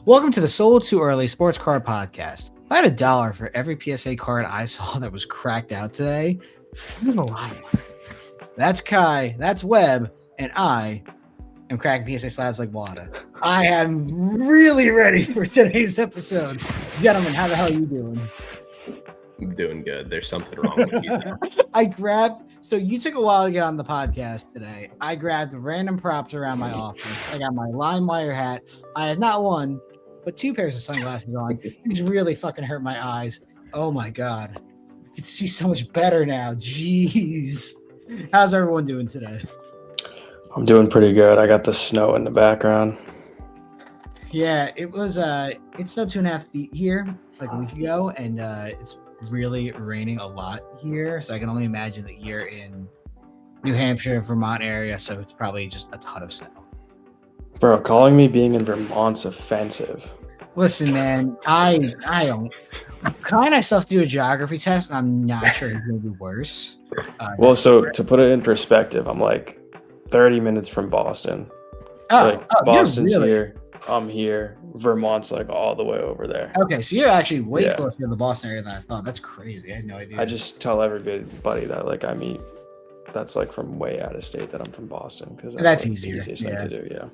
Welcome to the Sold Too Early Sports Card Podcast. I had $1 for every PSA card I saw that was cracked out today. I'm gonna lie. That's Kai, that's Webb, and I am cracking PSA slabs like water. I am really ready for today's episode. Gentlemen, how the hell are you doing? I'm doing good. There's something wrong with you. So you took a while to get on the podcast today. I grabbed random props around my office. I got my LimeWire hat. I had not one, but two pairs of sunglasses on. These really fucking hurt my eyes. Oh my God. I can see so much better now. Jeez. How's everyone doing today? I'm doing pretty good. I got the snow in the background. Yeah, it snowed 2.5 feet here like a week ago, and it's really raining a lot here, so I can only imagine that you're in New Hampshire, Vermont area, so it's probably just a ton of snow. Bro, calling me being in Vermont's offensive. Listen, man, I don't. Kai and I still have to do a geography test, and I'm not sure it's going to be worse. So to put it in perspective, I'm like 30 minutes from Boston. Boston's here. I'm here. Vermont's like all the way over there. Okay, so you're actually way closer to the Boston area than I thought. That's crazy. I had no idea. I just tell everybody that like I meet that's like from way out of state that I'm from Boston because that's like easier. The easiest thing to do. Yeah.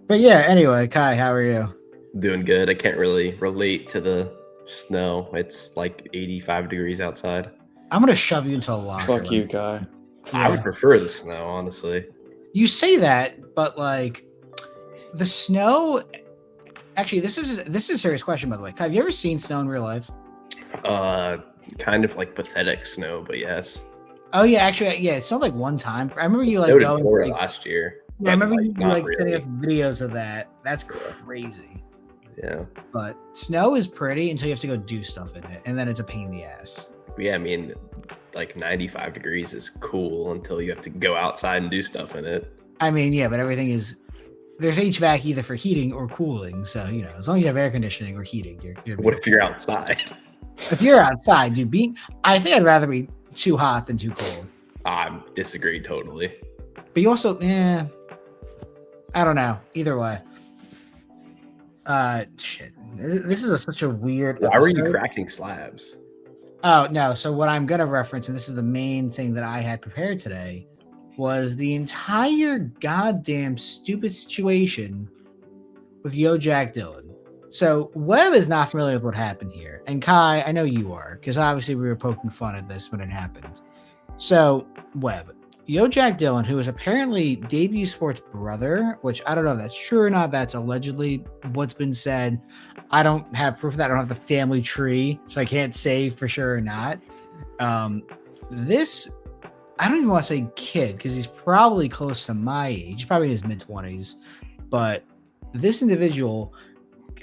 But yeah, anyway, Kai, how are you? Doing good. I can't really relate to the snow. It's like 85 degrees outside. I'm gonna shove you into a locker. Fuck you, Kai. Yeah. I would prefer the snow, honestly. You say that, but like the snow. Actually, this is a serious question, by the way. Kai, have you ever seen snow in real life? Kind of like pathetic snow, but yes. Oh yeah, actually, yeah. It snowed like one time. I remember you like going in Florida last year. Yeah, I remember you like really. sending us videos of that. That's crazy. Yeah. But snow is pretty until you have to go do stuff in it, and then it's a pain in the ass. Yeah, I mean, like 95 degrees is cool until you have to go outside and do stuff in it. I mean, yeah, but everything is. There's HVAC either for heating or cooling, so as long as you have air conditioning or heating, you're what if you're outside? If you're outside, I think I'd rather be too hot than too cold. I disagree totally. But you also, I don't know. Either way. Shit. This is such a weird. Why were you cracking slabs? Oh no! So what I'm gonna reference, and this is the main thing that I had prepared today, was the entire goddamn stupid situation with Yo Jack Dylan. So Webb is not familiar with what happened here, and Kai, I know you are, because obviously we were poking fun at this when it happened. So Webb, Yo Jack Dylan, who is apparently Debut Sports' brother, which I don't know if that's true or not. That's allegedly what's been said. I don't have proof of that. I don't have the family tree, so I can't say for sure or not. This. I don't even want to say kid because he's probably close to my age. He's probably in his mid-20s. But this individual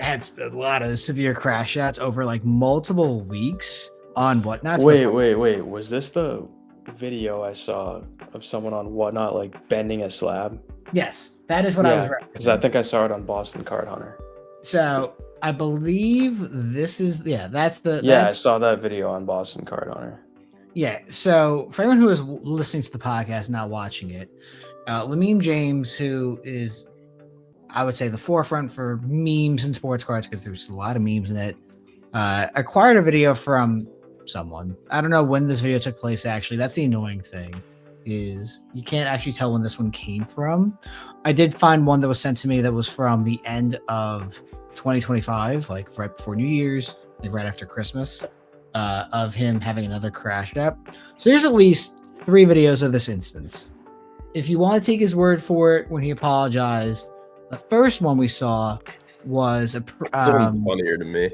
had a lot of severe crash outs over like multiple weeks on WhatNot. Wait. Was this the video I saw of someone on WhatNot like bending a slab? Yes, that is what I was referencing. Because I think I saw it on Boston Card Hunter. So I believe this is, I saw that video on Boston Card Hunter. Yeah, so for everyone who is listening to the podcast, not watching it, Lameem James, who is, I would say, the forefront for memes and sports cards, because there's a lot of memes in it, acquired a video from someone. I don't know when this video took place, actually. That's the annoying thing, is you can't actually tell when this one came from. I did find one that was sent to me that was from the end of 2025, like right before New Year's, like right after Christmas. Of him having another crash app. So there's at least 3 videos of this instance. If you want to take his word for it, when he apologized, the first one we saw was funnier to me.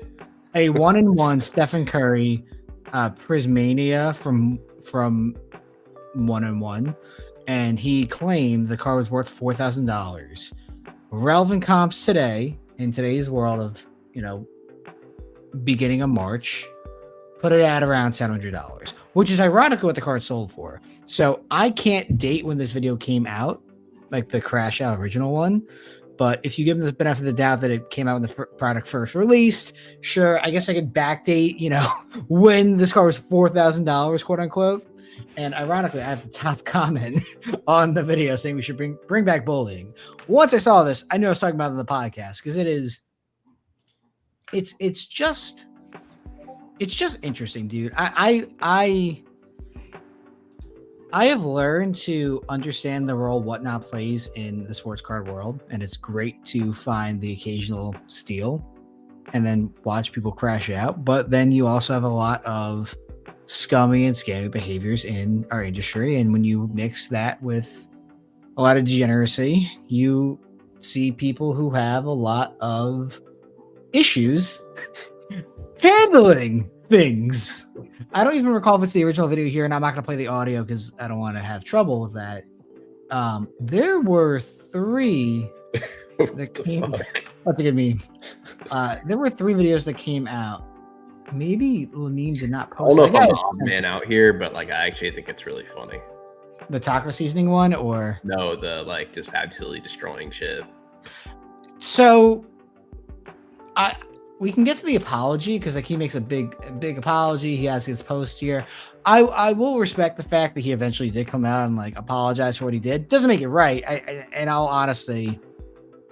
A 1-in-1 Stephen Curry Prismania from 1-in-1, and he claimed the car was worth $4,000. Relevant comps today, in today's world of beginning of March, put it at around $700, which is ironically what the card sold for. So I can't date when this video came out, like the Crash Out original one. But if you give them the benefit of the doubt that it came out when the product first released, sure, I guess I could backdate, when this car was $4,000, quote unquote. And ironically, I have the top comment on the video saying we should bring back bullying. Once I saw this, I knew I was talking about it in the podcast because it's just interesting, dude. I have learned to understand the role WhatNot plays in the sports card world, and it's great to find the occasional steal and then watch people crash out. But then you also have a lot of scummy and scammy behaviors in our industry, and when you mix that with a lot of degeneracy, you see people who have a lot of issues handling things. I don't even recall if it's the original video here, and I'm not going to play the audio because I don't want to have trouble with that. There were 3 that came. That's a good meme. There were 3 videos that came out. Maybe Lamine did not post. I don't know if I'm the odd man out here, but like I actually think it's really funny. The taco seasoning one, or no, the like just absolutely destroying shit. So, we can get to the apology because like he makes a big apology. He has his post here. I will respect the fact that he eventually did come out and like apologize for what he did. Doesn't make it right. In all honesty,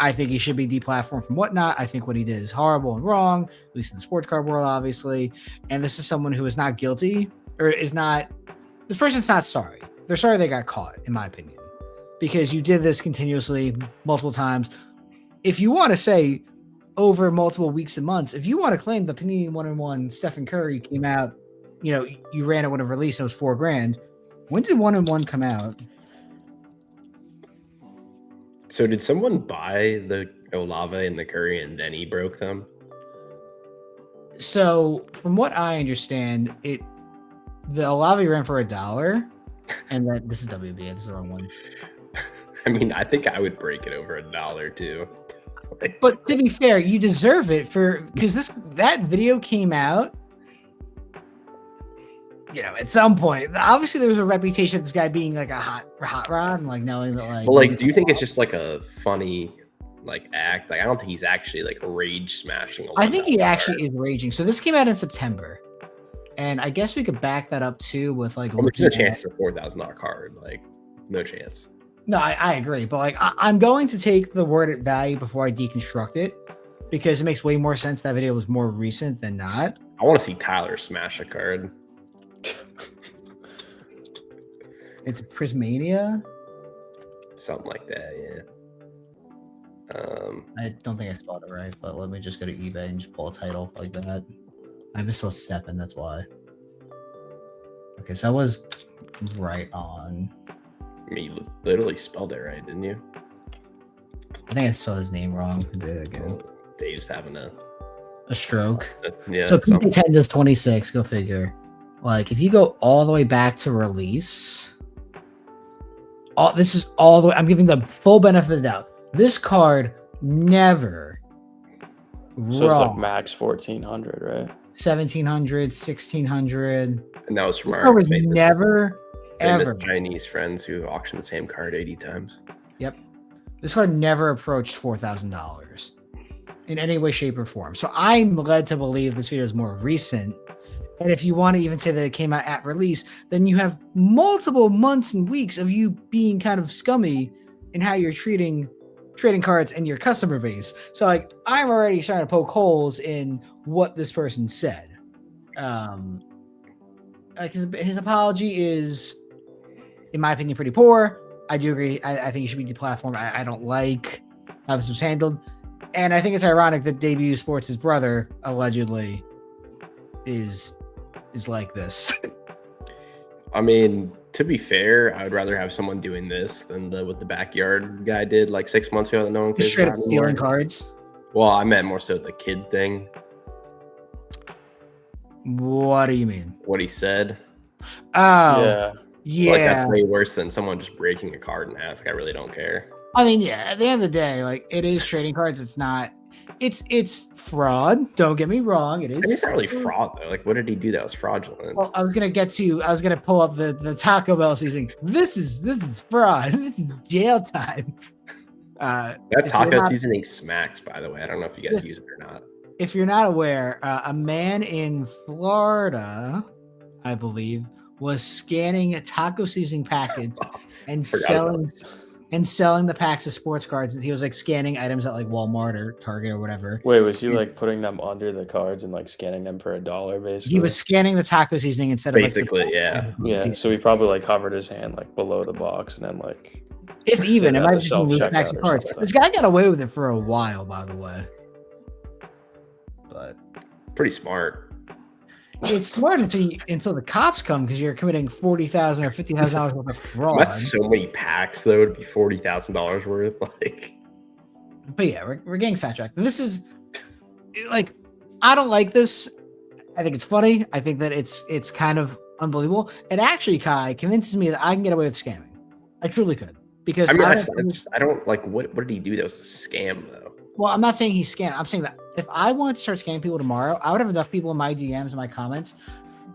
I think he should be deplatformed from WhatNot. I think what he did is horrible and wrong, at least in the sports card world, obviously. And this is someone who is not guilty or is not. This person's not sorry. They're sorry they got caught, in my opinion, because you did this continuously multiple times. If you want to say over multiple weeks and months, if you want to claim the Panini 1-in-1 Stephen Curry came out, you ran it when it released, it was $4,000. When did 1-in-1 come out? So did someone buy the Olave and the Curry and then he broke them? So from what I understand, the Olave ran for $1, and then this is WB. This is the wrong one. I mean, I think I would break it over $1 too. But to be fair, you deserve it because that video came out. At some point, obviously there was a reputation of this guy being like a hot rod and like knowing that like. Well, like, do you think it's just like a funny like act? Like, I don't think he's actually like rage smashing. I think he actually is raging. So this came out in September, and I guess we could back that up too with like. There's no chance it's a $4,000 card. Like, no chance. No, I agree, but like I'm going to take the word at value before I deconstruct it because it makes way more sense that video was more recent than not. I want to see Tyler smash a card. It's Prismania, something like that, yeah. I don't think I spelled it right, but let me just go to eBay and just pull a title like that. I misspelled Stefan, that's why. Okay, so I was right on. I mean, you literally spelled it right, didn't you? I think I spelled his name wrong. Again. Dave's having a stroke. Yeah. So PT10 does 26. Go figure. Like if you go all the way back to release, this is all the way. I'm giving the full benefit of the doubt. This card never. So it's like max 1,400, right? 1,700, 1,600. And that was from our never. Ever Chinese friends who auctioned the same card 80 times. Yep. This card never approached $4,000 in any way, shape, or form. So I'm led to believe this video is more recent. And if you want to even say that it came out at release, then you have multiple months and weeks of you being kind of scummy in how you're treating trading cards and your customer base. So like I'm already starting to poke holes in what this person said. Like his apology is, in my opinion, pretty poor. I do agree. I think he should be deplatformed. I don't like how this was handled. And I think it's ironic that Debut Sports' brother allegedly is like this. I mean, to be fair, I would rather have someone doing this than what the backyard guy did like 6 months ago that no one cares straight up about stealing anymore. Cards. Well, I meant more so the kid thing. What do you mean? What he said. Oh, yeah. Like that's way worse than someone just breaking a card in half. Like, I really don't care. I mean, yeah. At the end of the day, like it is trading cards. It's not. It's fraud. Don't get me wrong. It is. I mean, it's not really fraud though. Like, what did he do that was fraudulent? Well, I was gonna pull up the Taco Bell season. This is fraud. This is jail time. That taco seasoning smacks, by the way. I don't know if you guys use it or not. If you're not aware, a man in Florida, I believe, was scanning taco seasoning packets and Forgot selling the packs of sports cards. And he was like scanning items at like Walmart or Target or whatever. Wait, was he like putting them under the cards and like scanning them for $1 basically? He was scanning the taco seasoning instead of basically, yeah. Yeah, so he probably like hovered his hand like below the box and then like if even, it at might the just be loose packs of self-checkout or cards. something. This guy got away with it for a while, by the way. But Pretty smart. it's smart until the cops come because you're committing $40,000 or $50,000 worth of fraud. That's so many packs though. It'd be $40,000 worth. Like, But yeah, we're getting sidetracked. This is like, I don't like this. I think it's funny. I think that it's kind of unbelievable. And actually, Kai convinces me that I can get away with scamming. I truly could, because I mean, I don't like what did he do that was a scam though? well, I'm not saying he's scammed. I'm saying that if I wanted to start scamming people tomorrow, I would have enough people in my DMs and my comments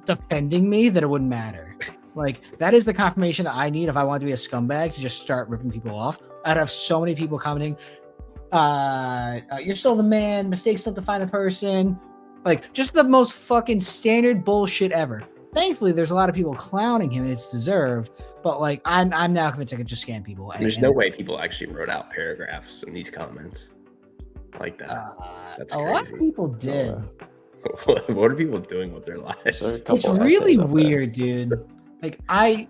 defending me that it wouldn't matter. Like, that is the confirmation that I need if I want to be a scumbag to just start ripping people off. I'd have so many people commenting, you're still the man, mistakes don't define the person. Like, just the most fucking standard bullshit ever. Thankfully, there's a lot of people clowning him and it's deserved. But like, I'm now convinced I could just scam people. There's no way people actually wrote out paragraphs in these comments like that. That's crazy. A lot of people did. What are people doing with their lives? It's really weird, dude. Like, I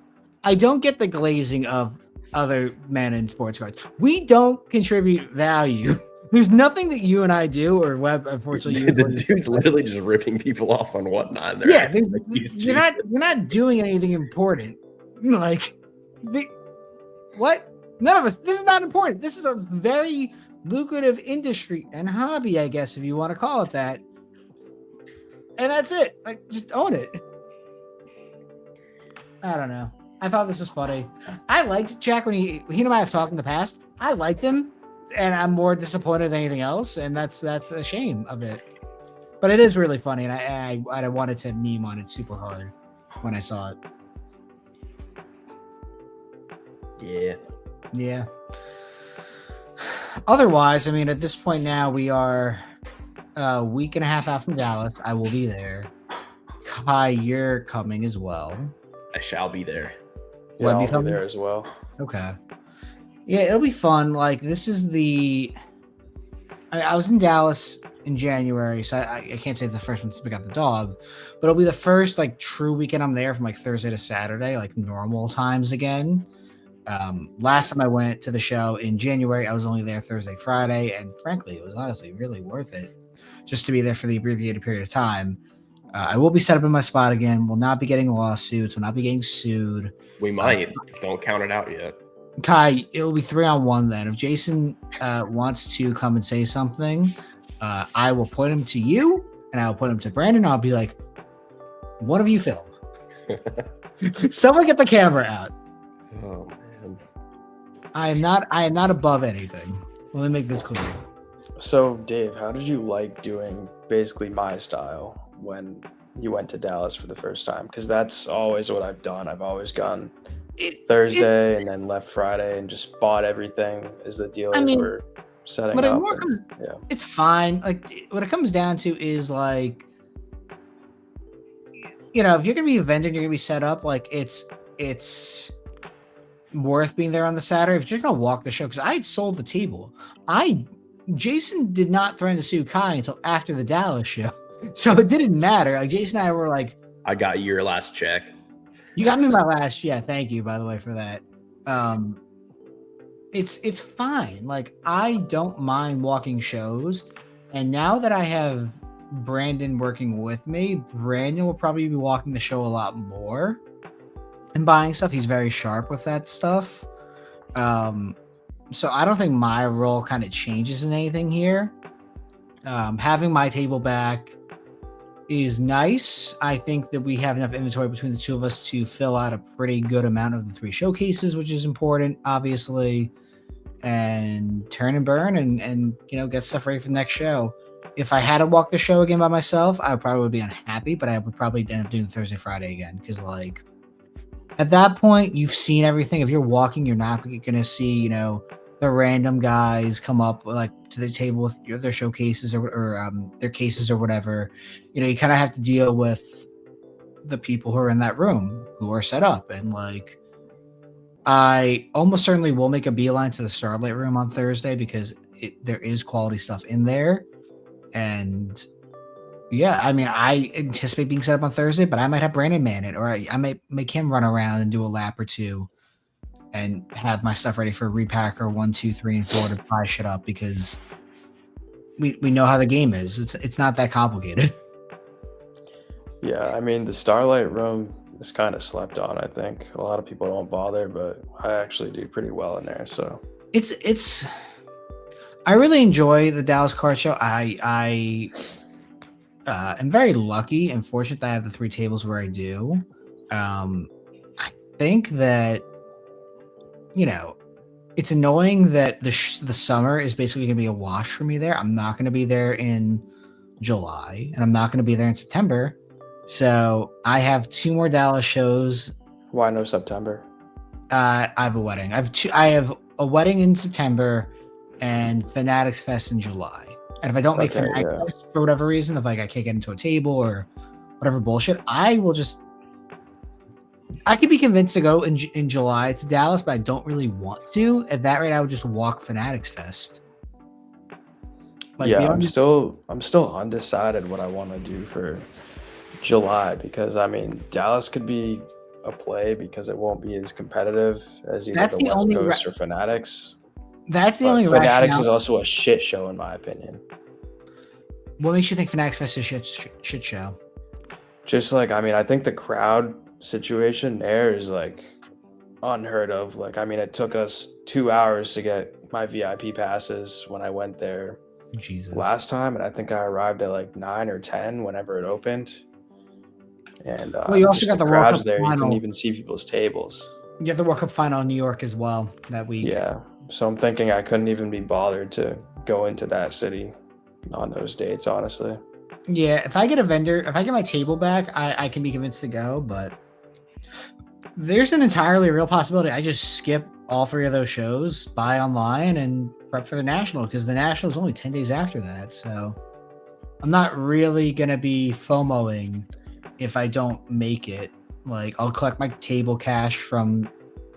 don't get the glazing of other men in sports cards. We don't contribute value. There's nothing that you and I do, or Webb, unfortunately, you. The dude's literally just ripping people off on WhatNot. Yeah, you're not doing anything important. Like, what? None of us. This is not important. This is a very lucrative industry and hobby, I guess, if you want to call it that. And that's it. Like, just own it. I don't know. I thought this was funny. I liked Jack when he and I have talked in the past. I liked him, and I'm more disappointed than anything else, and that's a shame of it. But it is really funny, and I wanted to meme on it super hard when I saw it. Yeah. Otherwise, I mean, at this point now, we are a week and a half out from Dallas. I will be there. Kai, you're coming as well. I shall be there. Yeah, I'll be there as well. Okay. Yeah, it'll be fun. Like, this is I was in Dallas in January, so I can't say it's the first one since we got the dog, but it'll be the first like true weekend I'm there from like Thursday to Saturday, like normal times again. Last time I went to the show in January, I was only there Thursday, Friday, and frankly, it was honestly really worth it just to be there for the abbreviated period of time. I will be set up in my spot again. Will not be getting lawsuits. Will not be getting sued. We might. Don't count it out yet. Kai, it will be 3-on-1 then. If Jason wants to come and say something, I will point him to you, and I will point him to Brandon. I'll be like, one of you film. Someone get the camera out. Oh man. I am not above anything. Let me make this clear. So, Dave, how did you like doing basically my style when you went to Dallas for the first time? Because that's always what I've done. I've always gone Thursday and then left Friday and just bought everything as the dealers were setting up. It's fine. Like, what it comes down to is like, you know, if you're gonna be a vendor and you're gonna be set up, like it's worth being there on the Saturday. If you're gonna walk the show, because I had sold the table. Jason did not threaten to sue Kai until after the Dallas show. So it didn't matter. Like, Jason and I were like, I got your last check. You got me my last. Yeah, thank you, by the way, for that. It's fine. Like, I don't mind walking shows. And now that I have Brandon working with me, Brandon will probably be walking the show a lot more and buying stuff. He's very sharp with that stuff. So I don't think my role kind of changes in anything here. Having my table back is nice. I think that we have enough inventory between the two of us to fill out a pretty good amount of the 3 showcases, which is important, obviously, and turn and burn and you know, get stuff ready for the next show. If I had to walk the show again by myself, I probably would be unhappy, but I would probably end up doing Thursday, Friday again, because like at that point, you've seen everything. If you're walking, you're not going to see, you know, the random guys come up like to the table with their showcases or their cases or whatever. You know, you kind of have to deal with the people who are in that room who are set up. And like, I almost certainly will make a beeline to the Starlight Room on Thursday because there is quality stuff in there. And yeah, I mean, I anticipate being set up on Thursday, but I might have Brandon man it, or I might make him run around and do a lap or two and have my stuff ready for repacker 1, 2, 3, and 4 to buy shit up because we know how the game is. It's not that complicated. Yeah, I mean, the Starlight Room is kind of slept on, I think. A lot of people don't bother, but I actually do pretty well in there, so. It's I really enjoy the Dallas Card Show. I am very lucky and fortunate that I have the 3 tables where I do. I think that, you know, it's annoying that the summer is basically going to be a wash for me there. I'm not going to be there in July, and I'm not going to be there in September. So I have 2 more Dallas shows. Why no September? I have a wedding. I have a wedding in September and Fanatics Fest in July. And if I don't make Fanatics Fest for whatever reason, if like I can't get into a table or whatever bullshit, I could be convinced to go in July to Dallas, but I don't really want to. At that rate, I would just walk Fanatics Fest. Like, yeah, I'm still undecided what I want to do for July because I mean Dallas could be a play because it won't be as competitive as either the West Coast or Fanatics. That's the only Fanatics is also a shit show in my opinion. What makes you think Fanatics Fest is a shit show? Just like, I mean, I think the crowd situation there is like unheard of. Like, I mean, it took us 2 hours to get my VIP passes when I went there last time, and I think I arrived at like 9 or 10 whenever it opened. And well, you also got the World Cup there. final. You couldn't even see people's tables. You have the World Cup final in New York as well that week. Yeah, so I'm thinking I couldn't even be bothered to go into that city on those dates, honestly. Yeah, if I get my table back, I can be convinced to go, but there's an entirely real possibility I just skip all 3 of those shows, buy online, and prep for the National, because the National is only 10 days after that, so I'm not really going to be FOMOing if I don't make it. Like, I'll collect my table cash from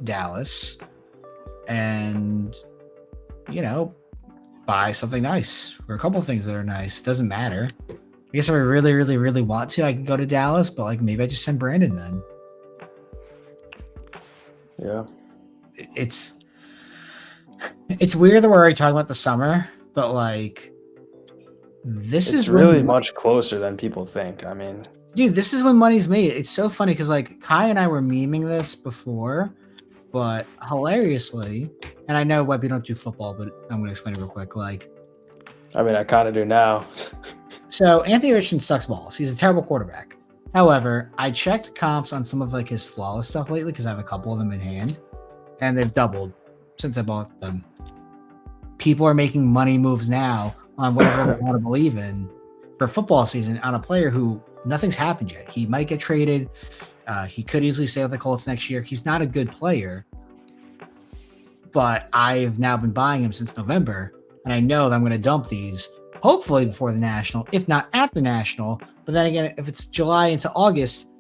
Dallas and, you know, buy something nice or a couple of things that are nice. It doesn't matter. I guess if I really, really, really want to, I can go to Dallas, but like maybe I just send Brandon then. Yeah. It's weird that we're already talking about the summer, but like this is really much closer than people think. I mean, dude, this is when money's made. It's so funny because like Kai and I were memeing this before, but hilariously, and I know Webb, you don't do football, but I'm going to explain it real quick. Like, I mean, I kind of do now. So Anthony Richardson sucks balls. He's a terrible quarterback. However, I checked comps on some of like his flawless stuff lately because I have a couple of them in hand, and they've doubled since I bought them. People are making money moves now on whatever they want to believe in for football season on a player who nothing's happened yet. He might get traded. He could easily stay with the Colts next year. He's not a good player, but I've now been buying him since November, and I know that I'm going to dump these hopefully before the National, if not at the National. But then again, if it's July into August,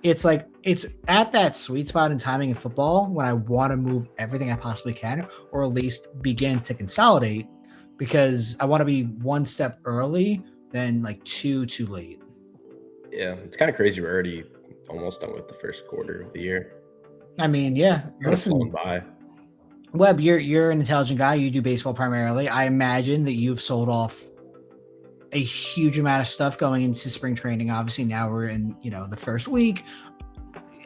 it's like it's at that sweet spot in timing in football when I want to move everything I possibly can, or at least begin to consolidate, because I want to be one step early than like too late. Yeah, it's kind of crazy. We're already almost done with the first quarter of the year. I mean, yeah. Listen, by. Webb, you're an intelligent guy. You do baseball primarily. I imagine that you've sold off a huge amount of stuff going into spring training. Obviously, now we're in, the first week.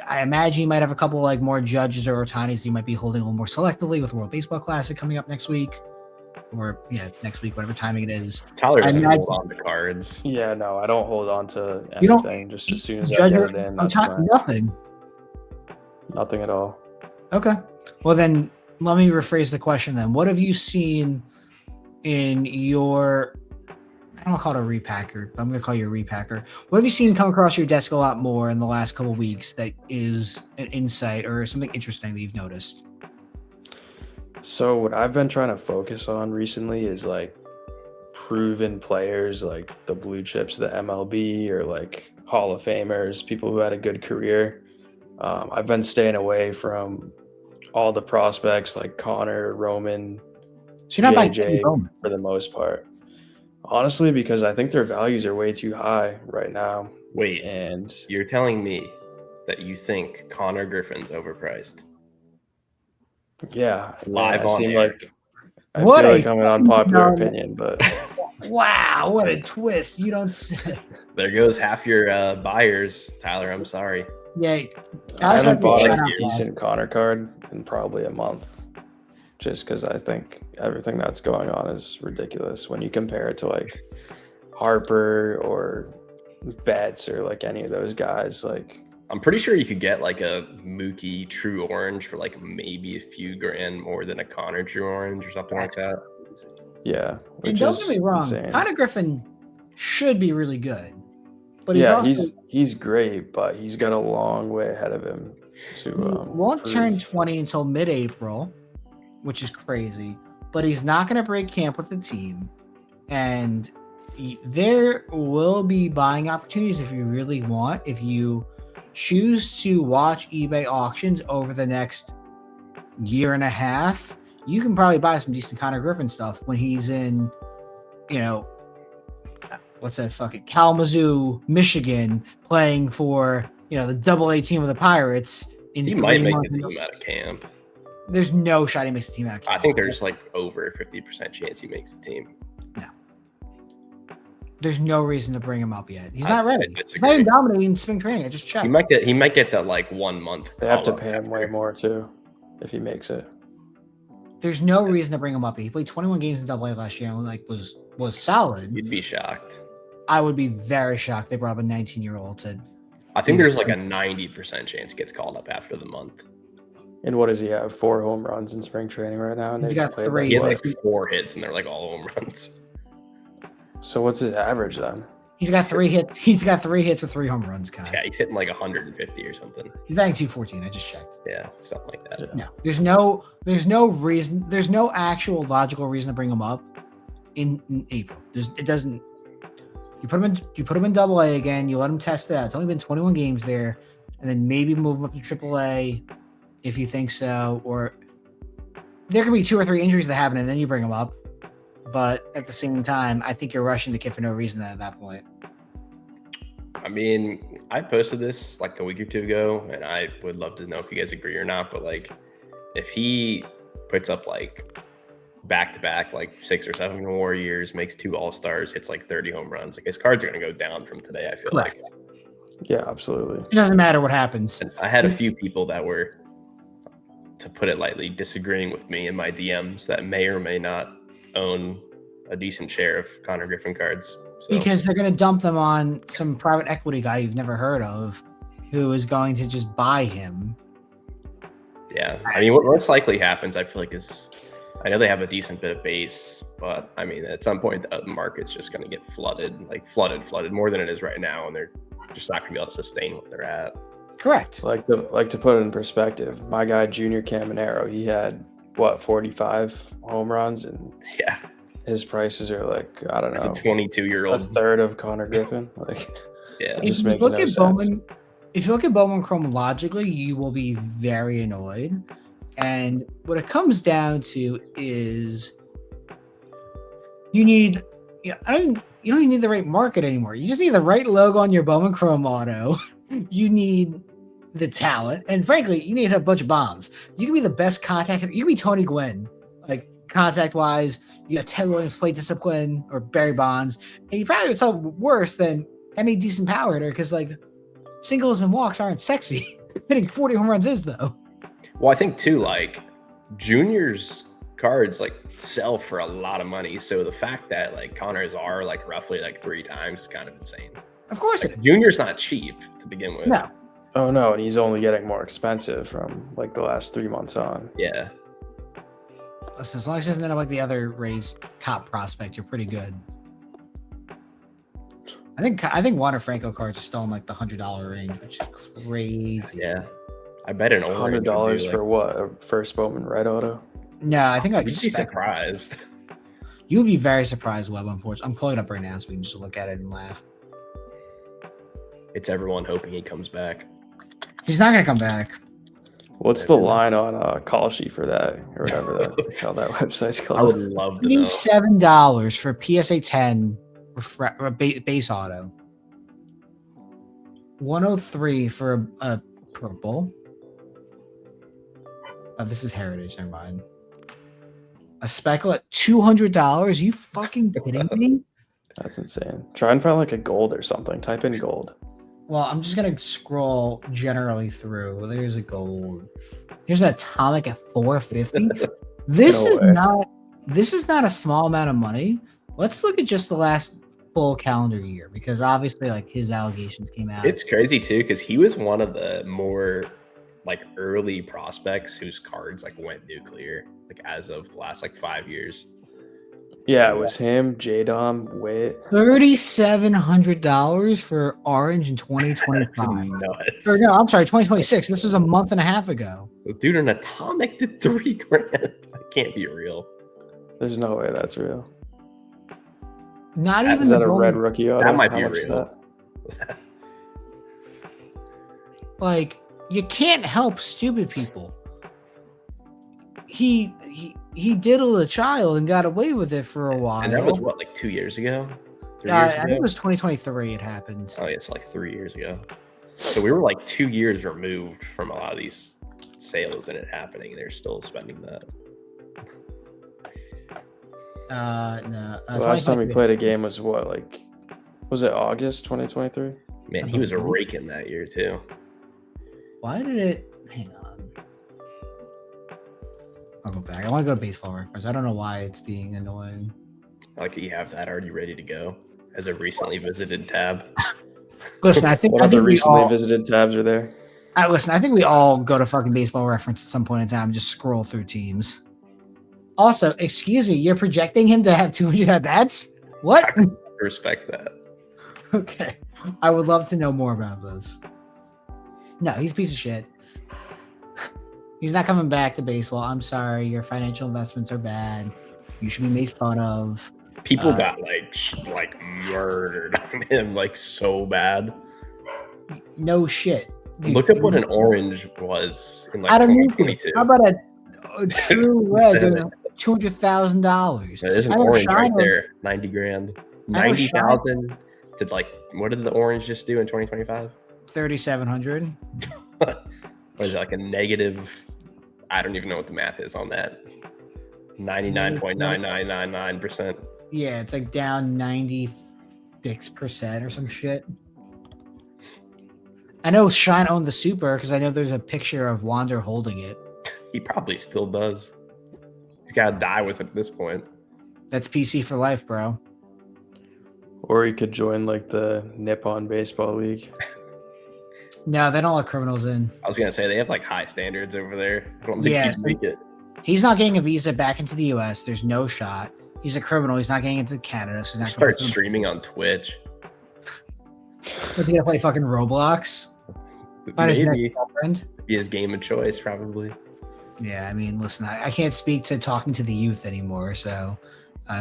I imagine you might have a couple like more Judges or Otanis you might be holding a little more selectively with World Baseball Classic coming up next week. Or next week, whatever timing it is. Tyler doesn't hold on to cards. Yeah, no, I don't hold on to anything. Just as soon as I get it in, that's nothing. Nothing at all. Okay. Well, then let me rephrase the question. Then, what have you seen in your? I don't want to call it a repacker, but I'm going to call you a repacker. What have you seen come across your desk a lot more in the last couple of weeks that is an insight or something interesting that you've noticed? So what I've been trying to focus on recently is like proven players, like the blue chips, the MLB, or like Hall of Famers, people who had a good career. I've been staying away from all the prospects like Connor, Roman, So you're not buying any JJ Bowman. for the most part. Honestly, because I think their values are way too high right now. Wait, And you're telling me that you think Connor Griffin's overpriced? yeah, Live I on seem air. like I What feel a like I'm an unpopular no. opinion, but Wow, what a twist! You don't say. There goes half your buyers, Tyler. I'm sorry. Yeah, I Tyler's haven't about to bought shout a out decent Connor card in probably a month, just because I think everything that's going on is ridiculous when you compare it to like Harper or Betts or like any of those guys. Like, I'm pretty sure you could get like a Mookie True Orange for like maybe a few grand more than a Connor True Orange or something like that. yeah, And which don't is get me wrong, insane. Connor Griffin should be really good, but he's Yeah, also he's great, but he's got a long way ahead of him to he won't prove. turn 20 until mid-April, which is crazy. But he's not going to break camp with the team, and there will be buying opportunities if you really want. If you choose to watch eBay auctions over the next year and a half, you can probably buy some decent Connor Griffin stuff when he's in, what's that fucking Kalamazoo, Michigan, playing for the Double-A team of the Pirates. He might make the team out of camp. There's no shot he makes the team out of camp. I think there's like over a 50% chance he makes the team. No. There's no reason to bring him up yet. He's not ready. He's not even dominating spring training. I just checked. He might get that like 1 month. They have to pay him way more too if he makes it. There's no reason to bring him up. He played 21 games in Double-A last year and was solid. You'd be shocked. I would be very shocked they brought up a 19-year-old to. I think there's like a 90% chance he gets called up after the month. And what does he have? 4 home runs in spring training right now? And He's got 3. He has like 4 hits, and they're like all home runs. So what's his average then? He's got 3 hits. He's got 3 hits with 3 home runs, Kyle. Yeah, he's hitting like 150 or something. He's batting 214. I just checked. Yeah, something like that. No, there's no reason. There's no actual logical reason to bring him up in April. It doesn't. You put him in Double-A again. You let him test it out. It's only been 21 games there, and then maybe move him up to Triple-A if you think so. Or there could be 2 or 3 injuries that happen, and then you bring him up. But at the same time, I think you're rushing the kid for no reason at that point. I mean, I posted this like a week or 2 ago, and I would love to know if you guys agree or not. But like, if he puts up like back-to-back like 6 or 7 more years, makes 2 All-Stars, hits like 30 home runs, like his cards are going to go down from today. I feel Correct. like. Yeah, absolutely. It doesn't matter what happens. And I had a few people that were, to put it lightly, disagreeing with me in my DMs that may or may not own a decent share of Connor Griffin cards. So. Because they're going to dump them on some private equity guy you've never heard of who is going to just buy him. Yeah. I mean, what most likely happens, I feel like, is I know they have a decent bit of base, but I mean, at some point, the market's just going to get flooded more than it is right now. And they're just not going to be able to sustain what they're at. Correct. Like to put it in perspective, my guy Junior Caminero, he had 45 home runs, and yeah, his prices are like, I don't know, it's a 22-year-old, a third of Connor Griffin. Like, yeah, it just makes no sense. If you look at Bowman chronologically, you will be very annoyed. And what it comes down to is you need, you don't even need the right market anymore. You just need the right logo on your Bowman Chrome auto. You need the talent, and frankly, you need a bunch of bombs. You can be the best contact. You can be Tony Gwynn, like contact wise. You got Ted Williams play discipline or Barry Bonds, and you probably would sell worse than any decent power hitter because like singles and walks aren't sexy. Hitting 40 home runs is though. Well, I think too, like Junior's cards like sell for a lot of money. So the fact that like Connor's are like roughly like 3 times is kind of insane. Of course, like, Junior's not cheap to begin with. No. Oh no, and he's only getting more expensive from like the last 3 months on. Yeah. Listen, as long as he doesn't end up like the other Rays top prospect, you're pretty good. I think Water Franco cards are still in like the $100 range, which is crazy. Yeah. I bet an $100 for what? A first Bowman red auto? No, I think like you'd be surprised. You would be very surprised, Webb, unfortunately. I'm pulling it up right now so we can just look at it and laugh. It's everyone hoping he comes back. He's not gonna come back. What's the line on Call Sheet for that, or whatever how that website's I would called? love to know. $7 for PSA 10 base auto. 103 for a purple. Oh, this is Heritage. Never mind. A speckle at $200. You fucking kidding me? That's insane. Try and find like a gold or something. Type in gold. Well, I'm just gonna scroll generally through. There's a gold. Here's an atomic at 450. This No is way. not. This is not a small amount of money. Let's look at just the last full calendar year, because obviously, like, his allegations came out. It's crazy too, because he was one of the more like early prospects whose cards like went nuclear, like as of the last like 5 years. Yeah, it was him, J-Dom, Witt. $3,700 for orange in That's 2025. nuts. Or no, I'm sorry, 2026. This was a month and a half ago. Dude, an atomic did $3,000. That can't be real. There's no way that's real. Not even Is the that a gold. red rookie auto? That might How be much is real. that? Like, you can't help stupid people. He diddled a child and got away with it for a while. And that was what, like 2 years ago? 3 I years think ago? it was 2023 it happened. Oh, yeah, it's like 3 years ago. So we were like 2 years removed from a lot of these sales and it happening, and they're still spending that. No. The last time we played a game was what, like, was it August 2023? Man, he was a raking that year too. Why did it? Hang on. I'll go back. I want to go to Baseball Reference. I don't know why it's being annoying. Like you have that already ready to go as a recently visited tab. Listen, I think What I other think we recently all. visited tabs are there? Listen, I think we all go to fucking Baseball Reference at some point in time and just scroll through teams. Also, excuse me, you're projecting him to have 200 at bats? What? I respect that. Okay. I would love to know more about this. No, he's a piece of shit. He's not coming back to baseball. I'm sorry. Your financial investments are bad. You should be made fun of. People got like murdered on him, like so bad. No shit. Dude, Look up what an orange was in like Adam Newton, 2022. how about a true red doing $200,000? There's an I know orange right Shine- there, 90 grand. I know Shine- 90,000 to like, what did the orange just do in 2025? 3,700. Was it like a negative? I don't even know what the math is on that. 99.9999%. Yeah, it's like down 96% or some shit. I know Shine owned the Super because I know there's a picture of Wander holding it. He probably still does. He's got to die with it at this point. That's PC for life, bro. Or he could join like the Nippon Baseball League. No, they don't let criminals in. I was going to say, they have like high standards over there. I don't think Yeah, he'd make it. He's not getting a visa back into the U.S. There's no shot. He's a criminal. He's not getting into Canada. So he's not Start streaming on Twitch. What's he gonna play? Fucking Roblox? Find his next Maybe girlfriend? be his game of choice, probably. Yeah, I mean, listen, I can't speak to talking to the youth anymore. So,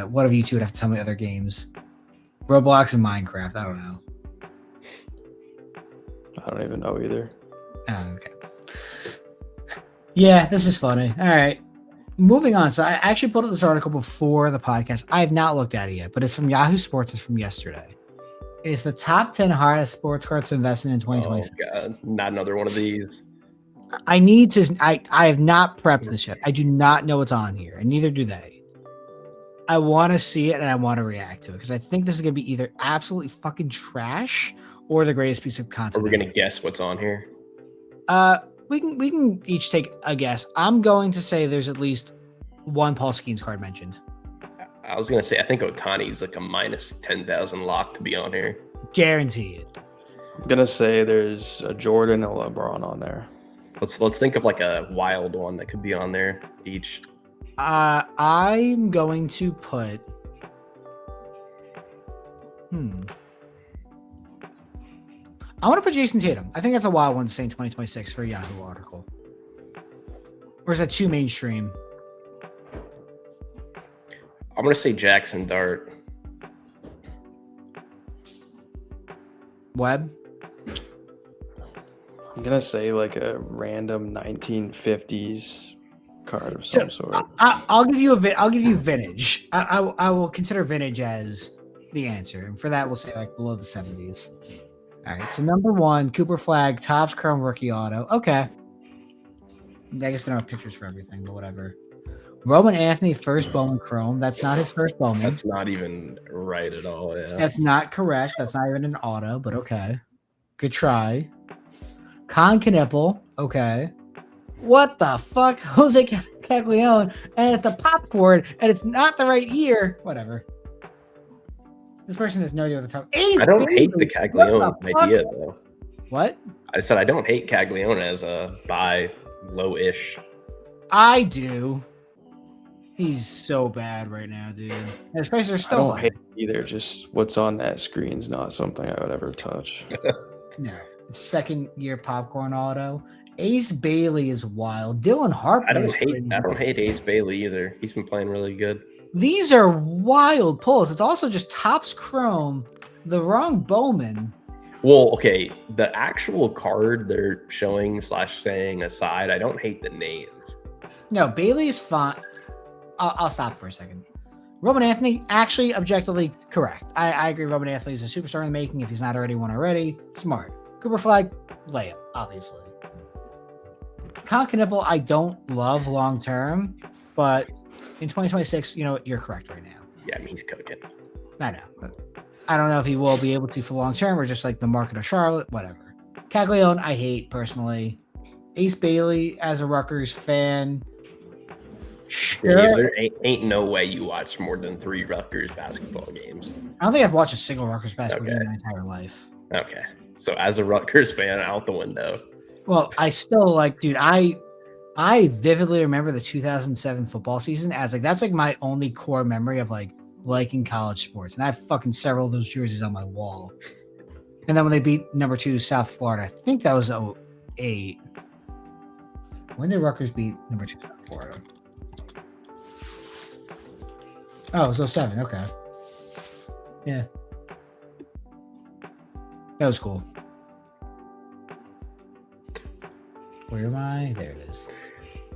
one of you two would have to tell me other games. Roblox and Minecraft. I don't know. I don't even know either. Oh, okay. Yeah, this is funny. All right. Moving on. So I actually pulled up this article before the podcast. I have not looked at it yet, but it's from Yahoo Sports. It's from yesterday. It's the top 10 hardest sports cards to invest in 2026. Oh, God. Not another one of these. I need to. I have not prepped this yet. I do not know what's on here, and neither do they. I want to see it and I want to react to it because I think this is going to be either absolutely fucking trash or the greatest piece of content. Are we going to guess what's on here? We can each take a guess. I'm going to say there's at least one Paul Skeens card mentioned. I was going to say, I think Otani's like a minus 10,000 lock to be on here. Guarantee it. I'm gonna say there's a Jordan and a LeBron on there. Let's think of like a wild one that could be on there each. I'm going to put. I want to put Jason Tatum. I think that's a wild one to say in 2026 for a Yahoo article. Or is that too mainstream? I'm going to say Jackson Dart. Webb? I'm gonna say like a random 1950s card of some sort. I'll give you I'll give you vintage. I will consider vintage as the answer, and for that we'll say like below the 70s. All right, so number 1, Cooper Flag, Topps Chrome rookie auto. Okay, I guess they don't have pictures for everything, but whatever. Roman Anthony, first Bowman Chrome. That's not his first Bowman. That's not even right at all. Yeah. That's not correct. That's not even an auto, but okay. Good try. Con Knipple. Okay. What the fuck? Jose Caglione. And it's the popcorn, and it's not the right year. Whatever. This person has no idea what they're talking. I don't hate the Caglione idea, though. What? I said I don't hate Caglione as a buy low-ish. I do. He's so bad right now, dude. And his prices are I still don't hate it either. Just what's on that screen's not something I would ever touch. No. Second year popcorn auto. Ace Bailey is wild. Dylan Harper. I don't hate Ace Bailey either. He's been playing really good. These are wild pulls. It's also just Topps Chrome, the wrong Bowman. Well, okay, the actual card they're showing / saying aside, I don't hate the names. No, Bailey is fine. I'll stop for a second. Roman Anthony, actually, objectively correct. I agree. Roman Anthony is a superstar in the making. If he's not already one already, smart. Cooper Flag, layup, obviously. Con Knipple, I don't love long term, but in 2026, you know what? You're correct right now. Yeah, I mean, he's cooking. I know, but I don't know if he will be able to for long term or just like the market of Charlotte, whatever. Caglione, I hate personally. Ace Bailey, as a Rutgers fan, sure. Yeah, there ain't no way you watched more than 3 Rutgers basketball games. I don't think I've watched a single Rutgers basketball game in my entire life. Okay, so as a Rutgers fan, out the window. Well, I still like, dude. I vividly remember the 2007 football season as like that's like my only core memory of like liking college sports, and I have fucking several of those jerseys on my wall. And then when they beat number 2 South Florida, I think that was 08. When did Rutgers beat number 2 South Florida? Oh, it was 07. Okay. Yeah. That was cool. Where am I? There it is.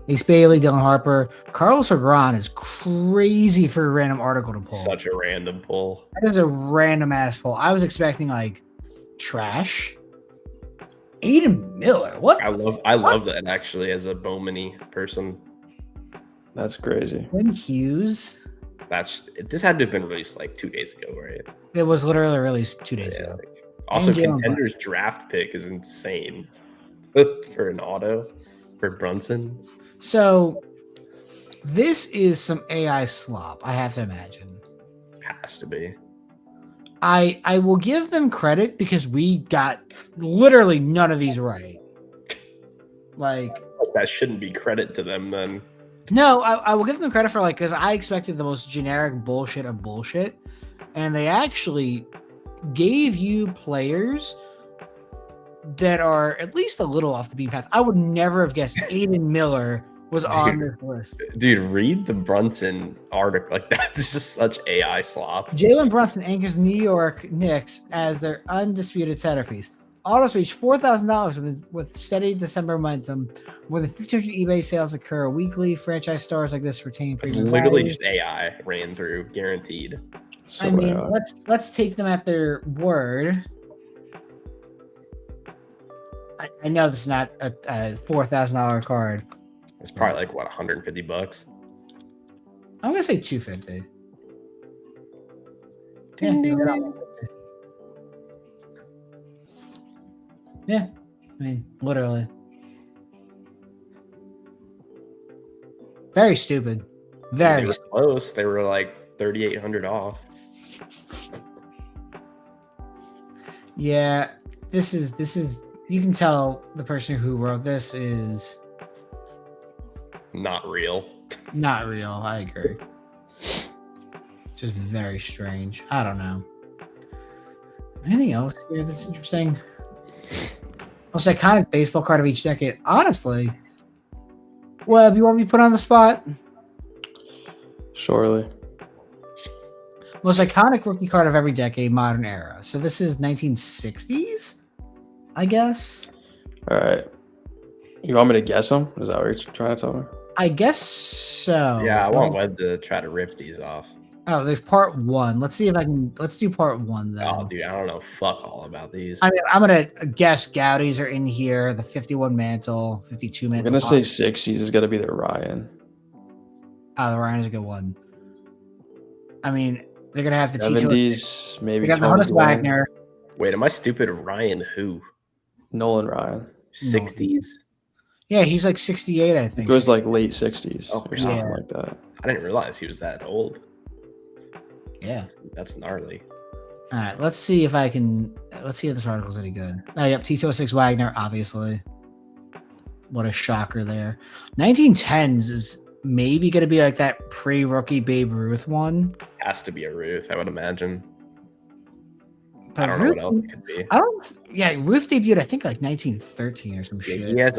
Ace Bailey, Dylan Harper. Carlos Agran is crazy for a random article to pull. Such a random pull. That is a random ass pull. I was expecting like trash. Aiden Miller. What? I love that actually as a Bowman-y person. That's crazy. Quinn Hughes. This had to have been released like 2 days ago, right? It was literally released 2 days ago. Also, Contender's draft pick is insane for an auto for Brunson. So this is some AI slop, I have to imagine. Has to be. I will give them credit because we got literally none of these right. Like that shouldn't be credit to them then. No, I will give them credit for like because I expected the most generic bullshit of bullshit, and they actually gave you players that are at least a little off the beaten path. I would never have guessed Aiden Miller was on this list. Dude, read the Brunson article. Like that's just such AI slop. Jalen Brunson anchors New York Knicks as their undisputed centerpiece. Autos reach $4,000 with steady December momentum. More than 1,500 eBay sales occur weekly. Franchise stars like this retain It's premium literally value. just AI ran through, guaranteed. So I mean, let's take them at their word. I know this is not a $4,000 card. It's probably like what, $150. I'm gonna say $250. Yeah, I mean, literally. Very stupid. They were close. They were like $3,800 off. Yeah, this is. You can tell the person who wrote this is not real. Not real. I agree. Just very strange. I don't know. Anything else here that's interesting? Most iconic baseball card of each decade. Honestly, Webb, you want me to put on the spot? Surely. Most iconic rookie card of every decade, modern era. So this is 1960s, I guess. All right. You want me to guess them? Is that what you're trying to tell me? I guess so. Yeah, I want Webb to try to rip these off. Oh, there's part 1. Let's see if I can. Let's do part 1 then. Oh, dude, I don't know fuck all about these. I mean, I'm gonna guess Gaudi's are in here. The 51 mantle, 52 I'm mantle. gonna say 60s is gonna be the Ryan. Oh, the Ryan is a good one. I mean, they're gonna have the 70s, maybe. We got the Tony Honus Gwynn, Wagner. Wait, am I stupid? Ryan who? Nolan Ryan. 60s? Yeah, he's like 68, I It think. was like late 60s Oh, or something yeah. like that. I didn't realize he was that old. Yeah. That's gnarly. All right, let's see if I can. Let's see if this article's any good. Oh, yep, T206 Wagner, obviously. What a shocker there. 1910s is maybe going to be like that pre-rookie Babe Ruth one. Has to be a Ruth, I would imagine. But I don't know Ruth, what else it could be. I don't. Yeah, Ruth debuted, I think, like 1913 or some Yeah, shit. he has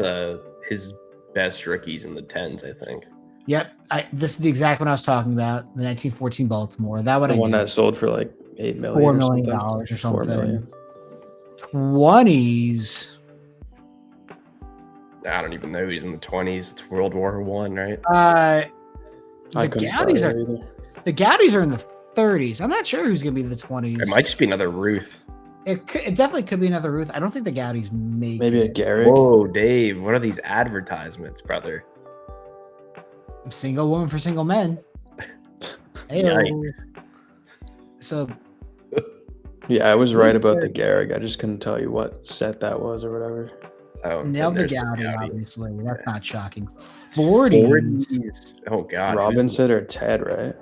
his best rookies in the 10s, I think. Yep, this is the exact one I was talking about. The 1914 Baltimore. That The one one that sold for like $8 million. $4 or million something. or $4 something. million. 20s. I don't even know he's in the 20s. It's World War One, right? I The couldn't Gaudis tell are you either. the Gaudis are in the 30s. I'm not sure who's gonna be the 20s. It might just be another Ruth. It definitely could be another Ruth. I don't think the Gaudis make Maybe a it. Garrick. Whoa, Dave, what are these advertisements, brother? Single woman for single men. Hey, Yikes. so Yeah, I was right about the Garrick. I just couldn't tell you what set that was or whatever. Oh, nailed the there's Gaudi, Gaudi. obviously. That's not shocking. 40s. 40s. Oh God. Robinson or Ted, right?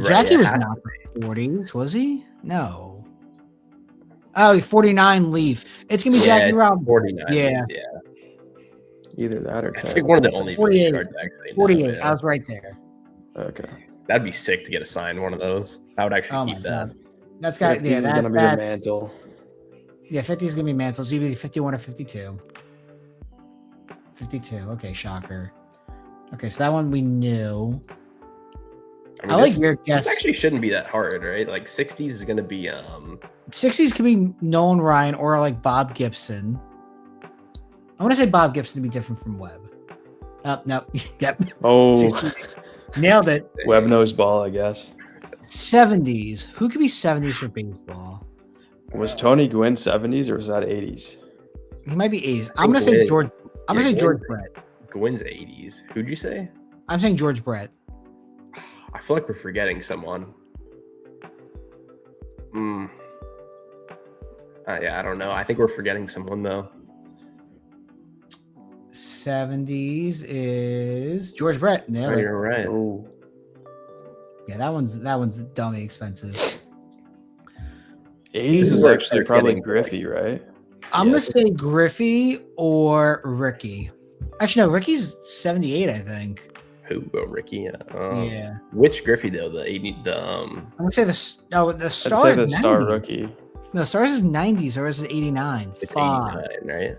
Jackie was yeah. not the 40s, was he? No. Oh, 49 Leaf. It's gonna be Yeah, Jackie it's Robinson. 49. Yeah. Yeah. Either that or It's Ted. like one of the only 48. rookie cards actually. now, 48. yeah. I was right there. Okay. That'd be sick to get assigned one of those. I would actually Oh my keep that. god. That's got 50s yeah, is that, gonna be a that's mantle. yeah, 50 is gonna be Mantle. It's either 51 or 52. 52. Okay, shocker. Okay, so that one we knew. I like your guess. This actually shouldn't be that hard, right? Like 60s is gonna be 60s could be Nolan Ryan or like Bob Gibson. I want to say Bob Gibson to be different from Webb. Oh, no. Yep. Oh, 60s. Nailed it. Webb knows ball, I guess. 70s. Who could be 70s for baseball? Was Tony Gwynn 70s or was that 80s? He might be 80s. I'm gonna say Gwynn. George. I'm Yeah, gonna say George Gwynn's- Brett. Gwynn's 80s. Who'd you say? I'm saying George Brett. I feel like we're forgetting someone. Yeah, I don't know. I think we're forgetting someone though. 70s is George Brett. Oh, Nailed it. you're right. Oh, Yeah, that one's dummy expensive. 80s is where it actually starts probably getting, Griffey, right? I'm Yeah. gonna say Griffey or Ricky. Actually, no, Ricky's 78, I think. Who? Oh, Ricky. Yeah. Which Griffey though? The 80. I'm gonna say the I'd Stars. say the star 90s. rookie. No, the Stars is 90s or is it 89? It's Fuck. 89, right?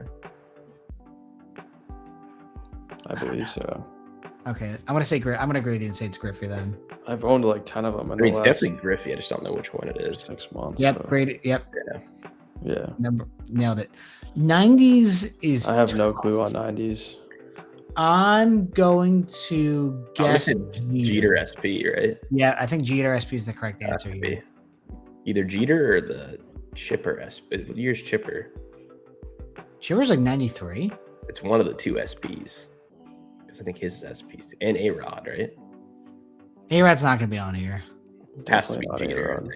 I believe so. Okay, I'm gonna say I'm gonna agree with you and say it's Griffey then. I've owned like 10 of them in I the mean, it's last definitely Griffey. I just don't know which one it is. 6 months. Yep, so, great. Yep, Yeah. nailed it. 90s is. I have no clue on 90s. I'm going to I'm gonna guess say Jeter SP, right? Yeah, I think Jeter SP is the correct Has answer to here. be. Either Jeter or the Chipper SP. What year's Chipper? Chipper's like 93. It's one of the two SPs. Because I think his is SPs. And A-Rod, right? A-Rod's not gonna be on here. It has to be Definitely not Jeter, I A-Rod.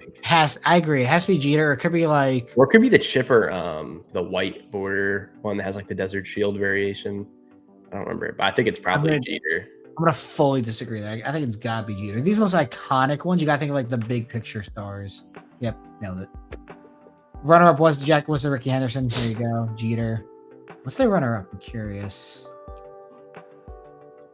think. I agree. It has to be Jeter. Or it could be like Or it could be the Chipper, the white border one that has like the Desert Shield variation. I don't remember, but I think it's probably gonna- Jeter. I'm gonna fully disagree there. I think it's gotta be Jeter. These are the most iconic ones. You gotta think of like the big picture stars. Yep, nailed it. Runner up was the Ricky Henderson. There you go. Jeter. What's their runner up? I'm curious.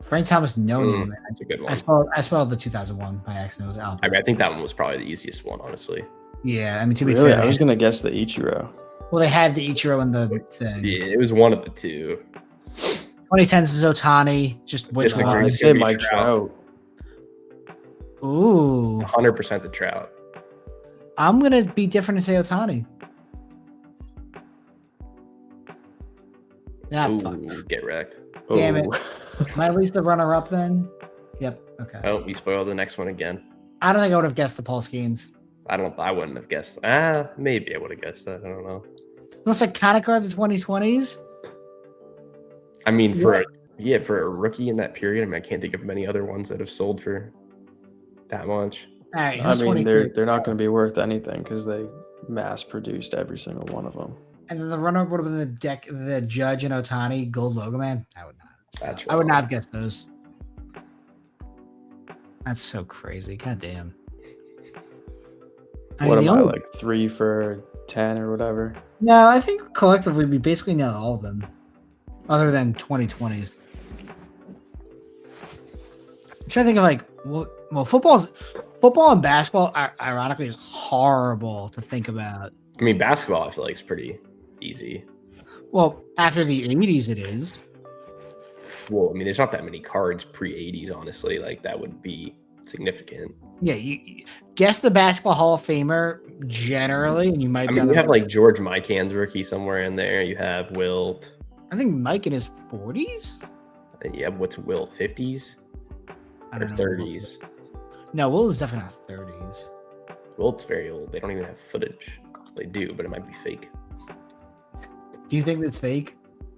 Frank Thomas, no name. That's a good one. I spelled the 2001 by accident. It was Alfred. I mean, I think that one was probably the easiest one, honestly. Yeah, I mean to be Really? fair, I was going to guess the Ichiro. well they had the Ichiro in the thing. Yeah, it was one of the two. 2010s is Otani. Just which Disagree. one? I It's say gonna be Mike Trout. Trout. Ooh, 100% the Trout. I'm gonna be different and say Otani. Yeah, fuck. Ooh, get wrecked. Damn it. Ooh. Am I at least the runner-up then? Yep. Okay. Oh, you spoiled the next one again. I don't think I would have guessed the Paul Skeens. I wouldn't have guessed. Maybe I would have guessed that. I don't know. Looks like Kanekar the 2020s. I mean, for a rookie in that period, I mean, I can't think of many other ones that have sold for that much. All right. I mean, they're not going to be worth anything because they mass produced every single one of them. And then the runner-up would have been the Judge and Otani Gold Logo Man. I would not. That's I would wrong. not have guessed those. That's so crazy. God damn. What am I, like 3 for 10 or whatever? No, I think collectively we basically nailed all of them, other than 2020s. I'm trying to think of like well, football and basketball ironically is horrible to think about. I mean, basketball I feel like is pretty easy. Well, after the 80s, it is. Well, I mean, there's not that many cards pre-80s, honestly. Like that would be significant. Yeah, you guess the basketball Hall of Famer generally, and you might. I mean, you have like George Mikan's rookie somewhere in there. You have Wilt. I think Mike in his 40s. Yeah, what's Wilt? 50s I or don't know. 30s? No, Will is definitely not 30s. Wilt's very old. They don't even have footage. They do, but it might be fake. Do you think that's fake?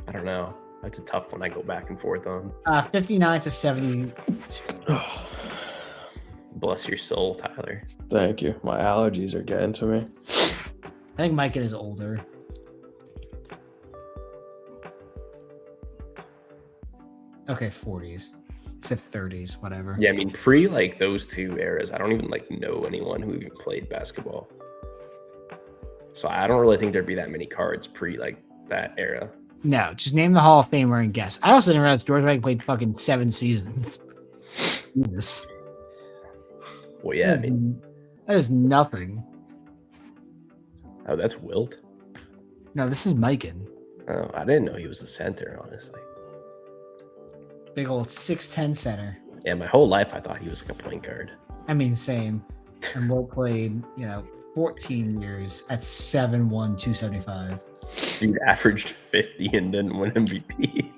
I don't know. That's a tough one. I go back and forth on. 59 to 70. Bless your soul, Tyler. Thank you. My allergies are getting to me. I think Mike is older. Okay, 40s. It's the 30s, whatever. Yeah, I mean, pre like those two eras, I don't even like know anyone who even played basketball. So I don't really think there'd be that many cards pre like that era. No, just name the Hall of Famer and guess. I also didn't realize George Mike played fucking 7 seasons. Jesus. Well, yeah, I mean, that is nothing. oh, that's Wilt. No, this is Mikan. Oh, I didn't know he was a center, honestly. Big old 6'10 center. Yeah, my whole life I thought he was like a point guard. I mean, same. And Will played, 14 years at 7'1", 275. Dude averaged 50 and didn't win MVP.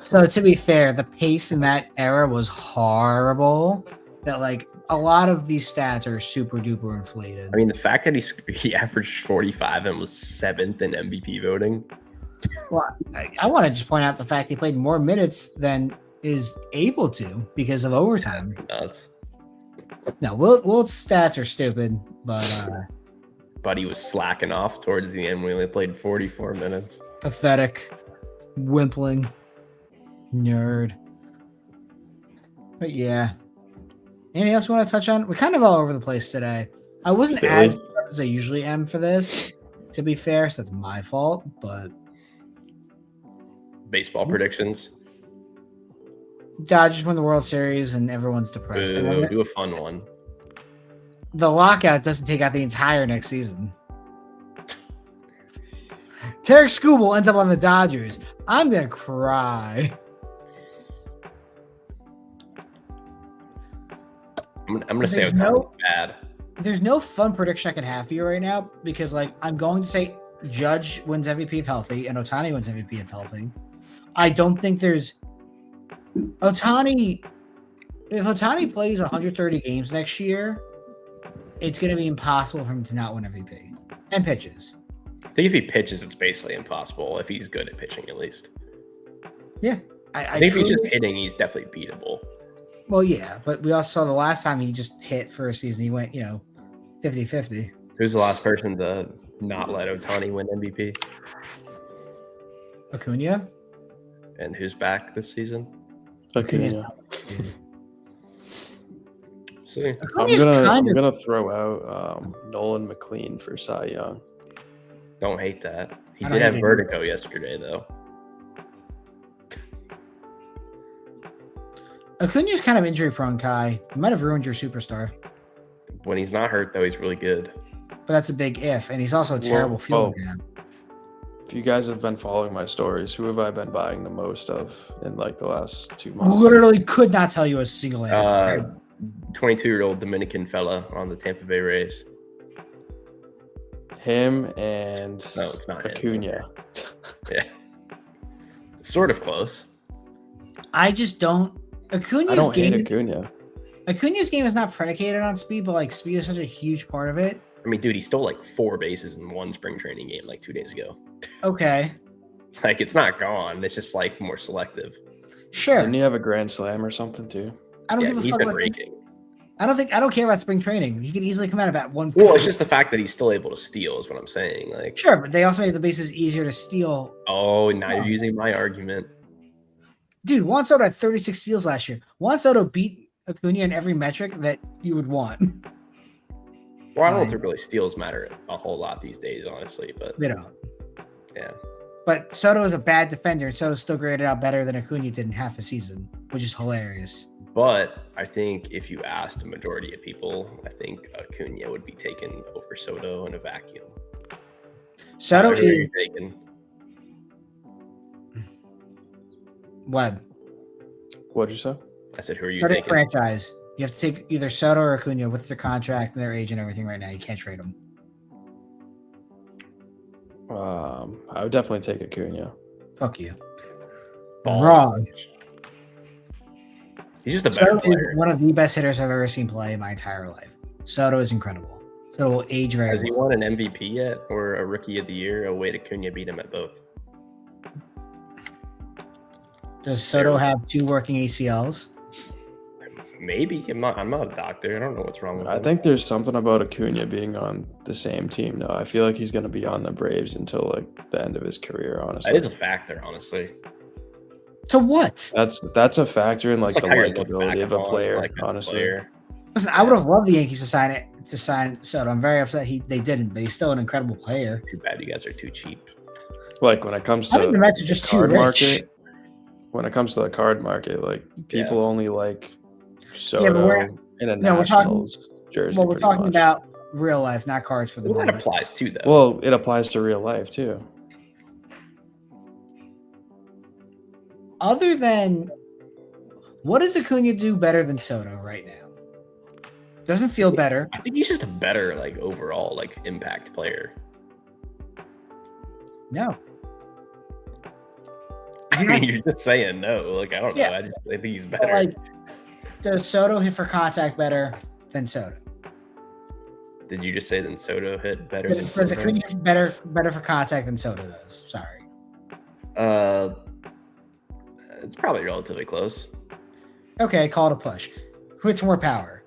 So to be fair, the pace in that era was horrible. That like a lot of these stats are super duper inflated. I mean, the fact that he averaged 45 and was 7th in MVP voting. Well, I want to just point out the fact he played more minutes than is able to because of overtime. That's nuts. No, Wilt's stats are stupid, but He was slacking off towards the end when he only played 44 minutes. pathetic, wimpling, nerd. But yeah. Anything else you want to touch on? We're kind of all over the place today. I wasn't as prepped as I usually am for this, to be fair, so that's my fault, but Baseball predictions. Dodgers win the World Series and everyone's depressed. Do a fun one. The lockout doesn't take out the entire next season. Tarek Skubal ends up on the Dodgers. I'm gonna cry. I'm gonna say There's Otani's bad. There's no fun prediction I can have for you right now because, like, I'm going to say Judge wins MVP if healthy and Otani wins MVP if healthy. I don't think there's Otani. If Otani plays 130 games next year, it's going to be impossible for him to not win MVP and pitches. I think if he pitches, it's basically impossible. If he's good at pitching, at least. Yeah, I think if he's just hitting, he's definitely beatable. Well, yeah, but we also saw the last time he just hit for a season, he went, 50-50. Who's the last person to not let Otani win MVP? Acuna? And who's back this season? Okay. See, I'm gonna throw out Nolan McLean for Cy Young. don't hate that. He did have vertigo yesterday, though. Acuna's kind of injury prone, Kai. He might have ruined your superstar. When he's not hurt, though, he's really good. But that's a big if, and he's also a terrible field man. If you guys have been following my stories, who have I been buying the most of in like the last 2 months? Literally could not tell you a single answer. 22-year-old Dominican fella on the Tampa Bay Rays. Him and No, it's not him. Acuna. Yeah. Sort of close. I just don't. I don't hate Acuna. Acuna's game is not predicated on speed, but like speed is such a huge part of it. I mean, dude, he stole like 4 bases in one spring training game like 2 days ago. Okay. Like, it's not gone. It's just like more selective. Sure. Didn't he have a grand slam or something too? I don't give a He's fuck been about raking. I don't care about spring training. He could easily come out about 1. Well, it's just the fact that he's still able to steal is what I'm saying. Like, Sure, but they also made the bases easier to steal. oh, now you're using my argument. Dude, Juan Soto had 36 steals last year. Juan Soto beat Acuna in every metric that you would want. Well, I don't think really steals matter a whole lot these days, honestly. But They don't. yeah, But Soto is a bad defender, and Soto's still graded out better than Acuna did in half a season, which is hilarious. but I think if you asked a majority of people, I think Acuna would be taken over Soto in a vacuum. Soto Who are is you taking? what? What'd you say? I said, who are you Soto taking? franchise. You have to take either Soto or Acuna with their contract and their age and everything right now. You can't trade them. I would definitely take Acuna. Fuck you. Ball. Wrong. He's just a better Soto player. is one of the best hitters I've ever seen play in my entire life. Soto is incredible. Soto will age very Has he well. won an MVP yet or a Rookie of the Year? Oh, wait, Acuna beat him at both. Does Soto have 2 working ACLs? Maybe. I'm not a doctor. I don't know what's wrong with I him. think there's something about Acuna being on the same team now. I feel like he's going to be on the Braves until like the end of his career. Honestly, that is a factor, honestly. To what? that's a factor in like It's the how you're looked likability back of a upon, player. like, as a Honestly, player. Listen, I would have loved the Yankees to sign Soto. I'm very upset they didn't, but he's still an incredible player. Too bad you guys are too cheap. like when it comes I to think the Mets are just too card rich. market, when it comes to the card market, like people only like Soto in a we're talking- Nationals jersey. Well, we're pretty talking much. about real life, not cards for the Well, that moment. applies too, though. Well, it applies to real life too. Other than what does Acuna do better than Soto right now? Doesn't feel better. I think he's just a better, like, overall, like, impact player. No. I mean, you're just saying no. Like, I don't know. Yeah. I think he's But, better. like, does Soto hit for contact better than Soto? Did you just say then Soto hit better than Does Soto? Acuna hit better for contact than Soto does? Sorry. It's probably relatively close. Okay, call it a push. Who hits more power?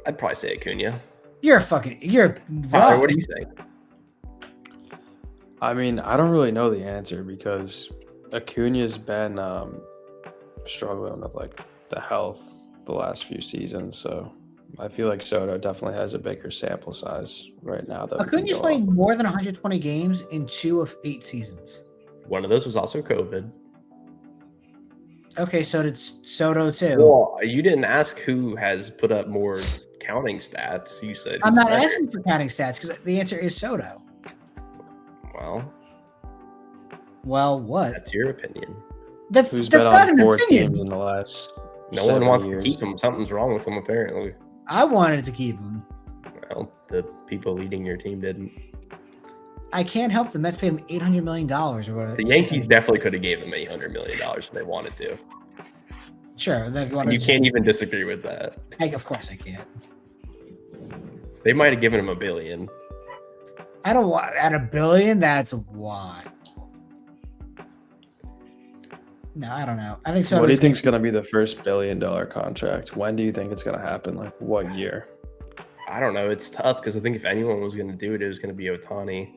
I'd probably say Acuna. You're Tyler, wrong. what do you think? I mean, I don't really know the answer because Acuna's been struggling with like the health the last few seasons, so I feel like Soto definitely has a bigger sample size right now. That we can Acuna's go played off. more than 120 games in 2 of 8 seasons. One of those was also COVID. Okay, so did Soto too. Well, you didn't ask who has put up more counting stats. You said I'm who's not better. asking for counting stats because the answer is Soto. Well, Well, what? that's your opinion. That's Who's been not on an 4 opinion. teams in the last No 7 one wants years. to keep him. Something's wrong with him, apparently. I wanted to keep him. Well, the people leading your team didn't. I can't help the Mets paid him $800 million or whatever. The Yankees definitely could have gave him $800 million if they wanted to. Sure. If you And wanted you can't even disagree with that. Of course I can't. They might have given him $1 billion. I don't want at $1 billion. That's why. No, I don't know. I think so. What do you think is going to be the first $1 billion contract? When do you think it's going to happen? Like what year? I don't know. It's tough because I think if anyone was going to do it, it was going to be Ohtani.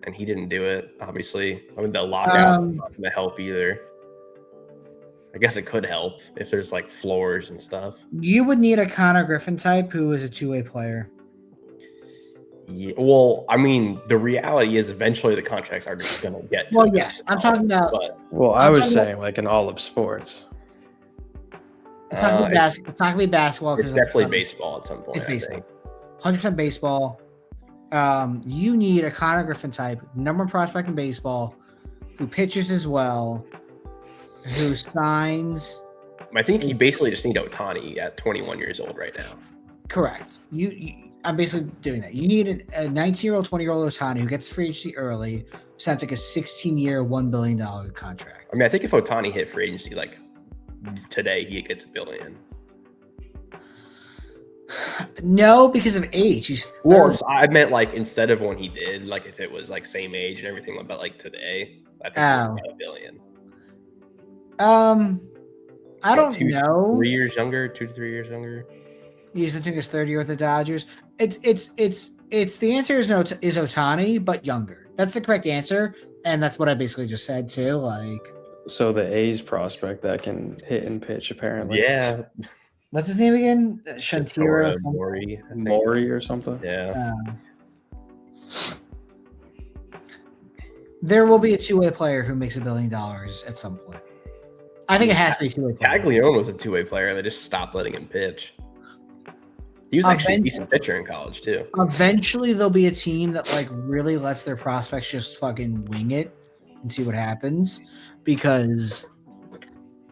And he didn't do it, obviously. I mean, the lockout is not going to help either. I guess it could help if there's like floors and stuff. You would need a Connor Griffin type who is a two-way player. Yeah, well, I mean, the reality is eventually the contracts are just going to get to Well, the yes. I'm top, talking about. but Well, I'm I was talking saying like in all of sports. It's not going to be basketball. it's definitely baseball at some point, It's I baseball. think. 100% baseball. You need a Connor Griffin type, number one prospect in baseball, who pitches as well, who signs. I think you basically just need Ohtani at 21 years old right now. Correct. I'm basically doing that. You need a 19-year-old, 20-year-old Otani who gets free agency early. Sounds like a 16-year, $1 billion contract. I mean, I think if Otani hit free agency like today, he gets $1 billion. No, because of age. He's Well, I meant like instead of when he did, like if it was like same age and everything, but like today, I think he's $1 billion. I don't know. 3 years younger, 2 to 3 years younger. He's I think his third year with the Dodgers. It's the answer is Otani, but younger. That's the correct answer, and that's what I basically just said too. Like, So the A's prospect that can hit and pitch apparently. Yeah, what's his name again? Shantira Mori or something. Yeah. There will be a two-way player who makes $1 billion at some point. I think it has to be a two-way player. Caglione was a two-way player, and they just stopped letting him pitch. He was actually a decent pitcher in college too. Eventually, there'll be a team that like really lets their prospects just fucking wing it and see what happens, because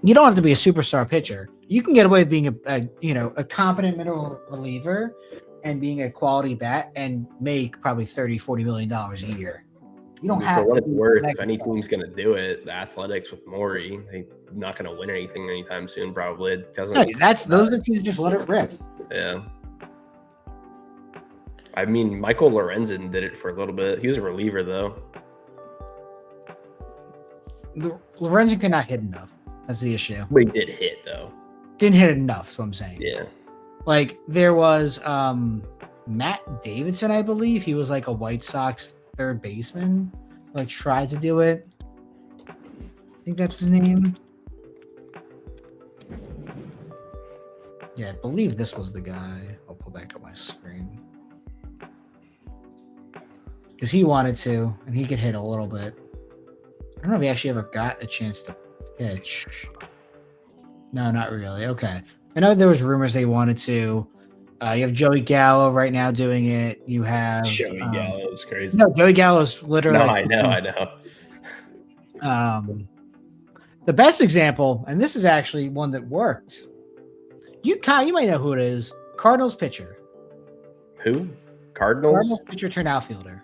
you don't have to be a superstar pitcher. You can get away with being a competent middle reliever and being a quality bat and make probably $30-40 million a year. You don't have for what to it's be worth. that If any guy. team's going to do it, the Athletics with Maury, they're not going to win anything anytime soon. Probably it doesn't. No, those are the teams that just let it rip. Yeah. I mean, Michael Lorenzen did it for a little bit. He was a reliever though. Lorenzen could not hit enough. That's the issue. But he did hit though. Didn't hit enough. That's what I'm saying. Yeah. Like there was Matt Davidson, I believe. He was like a White Sox third baseman. Like tried to do it. I think that's his name. Yeah, I believe this was the guy. I'll pull back up my screen. Because he wanted to, and he could hit a little bit. I don't know if he actually ever got a chance to pitch. No, not really. Okay. I know there was rumors they wanted to. You have Joey Gallo right now doing it. You have Joey Gallo is crazy. No, Joey Gallo's literally. No, I know. The best example, and this is actually one that worked. You might know who it is. Cardinals pitcher. Who? Cardinals? Cardinals pitcher turned outfielder.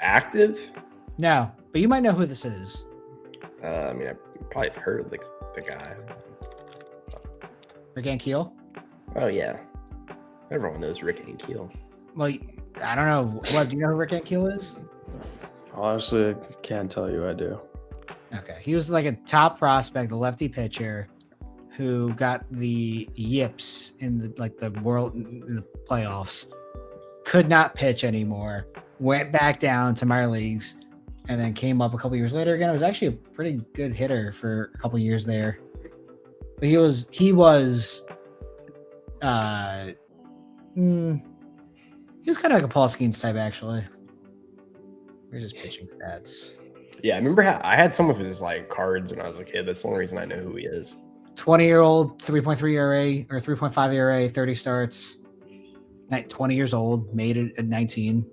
Active? No, but you might know who this is. I mean, I probably have heard of the guy. Rick Ankiel. Oh yeah, everyone knows Rick Ankiel. Well, I don't know. What do you know who Rick Ankiel is? Honestly, I can't tell you I do. Okay, he was like a top prospect, a lefty pitcher, who got the yips in the world in the playoffs. Could not pitch anymore. Went back down to minor leagues, and then came up a couple years later again. It was actually a pretty good hitter for a couple years there. But he was kind of like a Paul Skeens type, actually. Where's his pitching stats? Yeah, I remember I had some of his like cards when I was a kid. That's the only reason I know who he is. 20-year-old, 3.3 ERA or 3.5 ERA, 30 starts. 20 years old, made it at 19.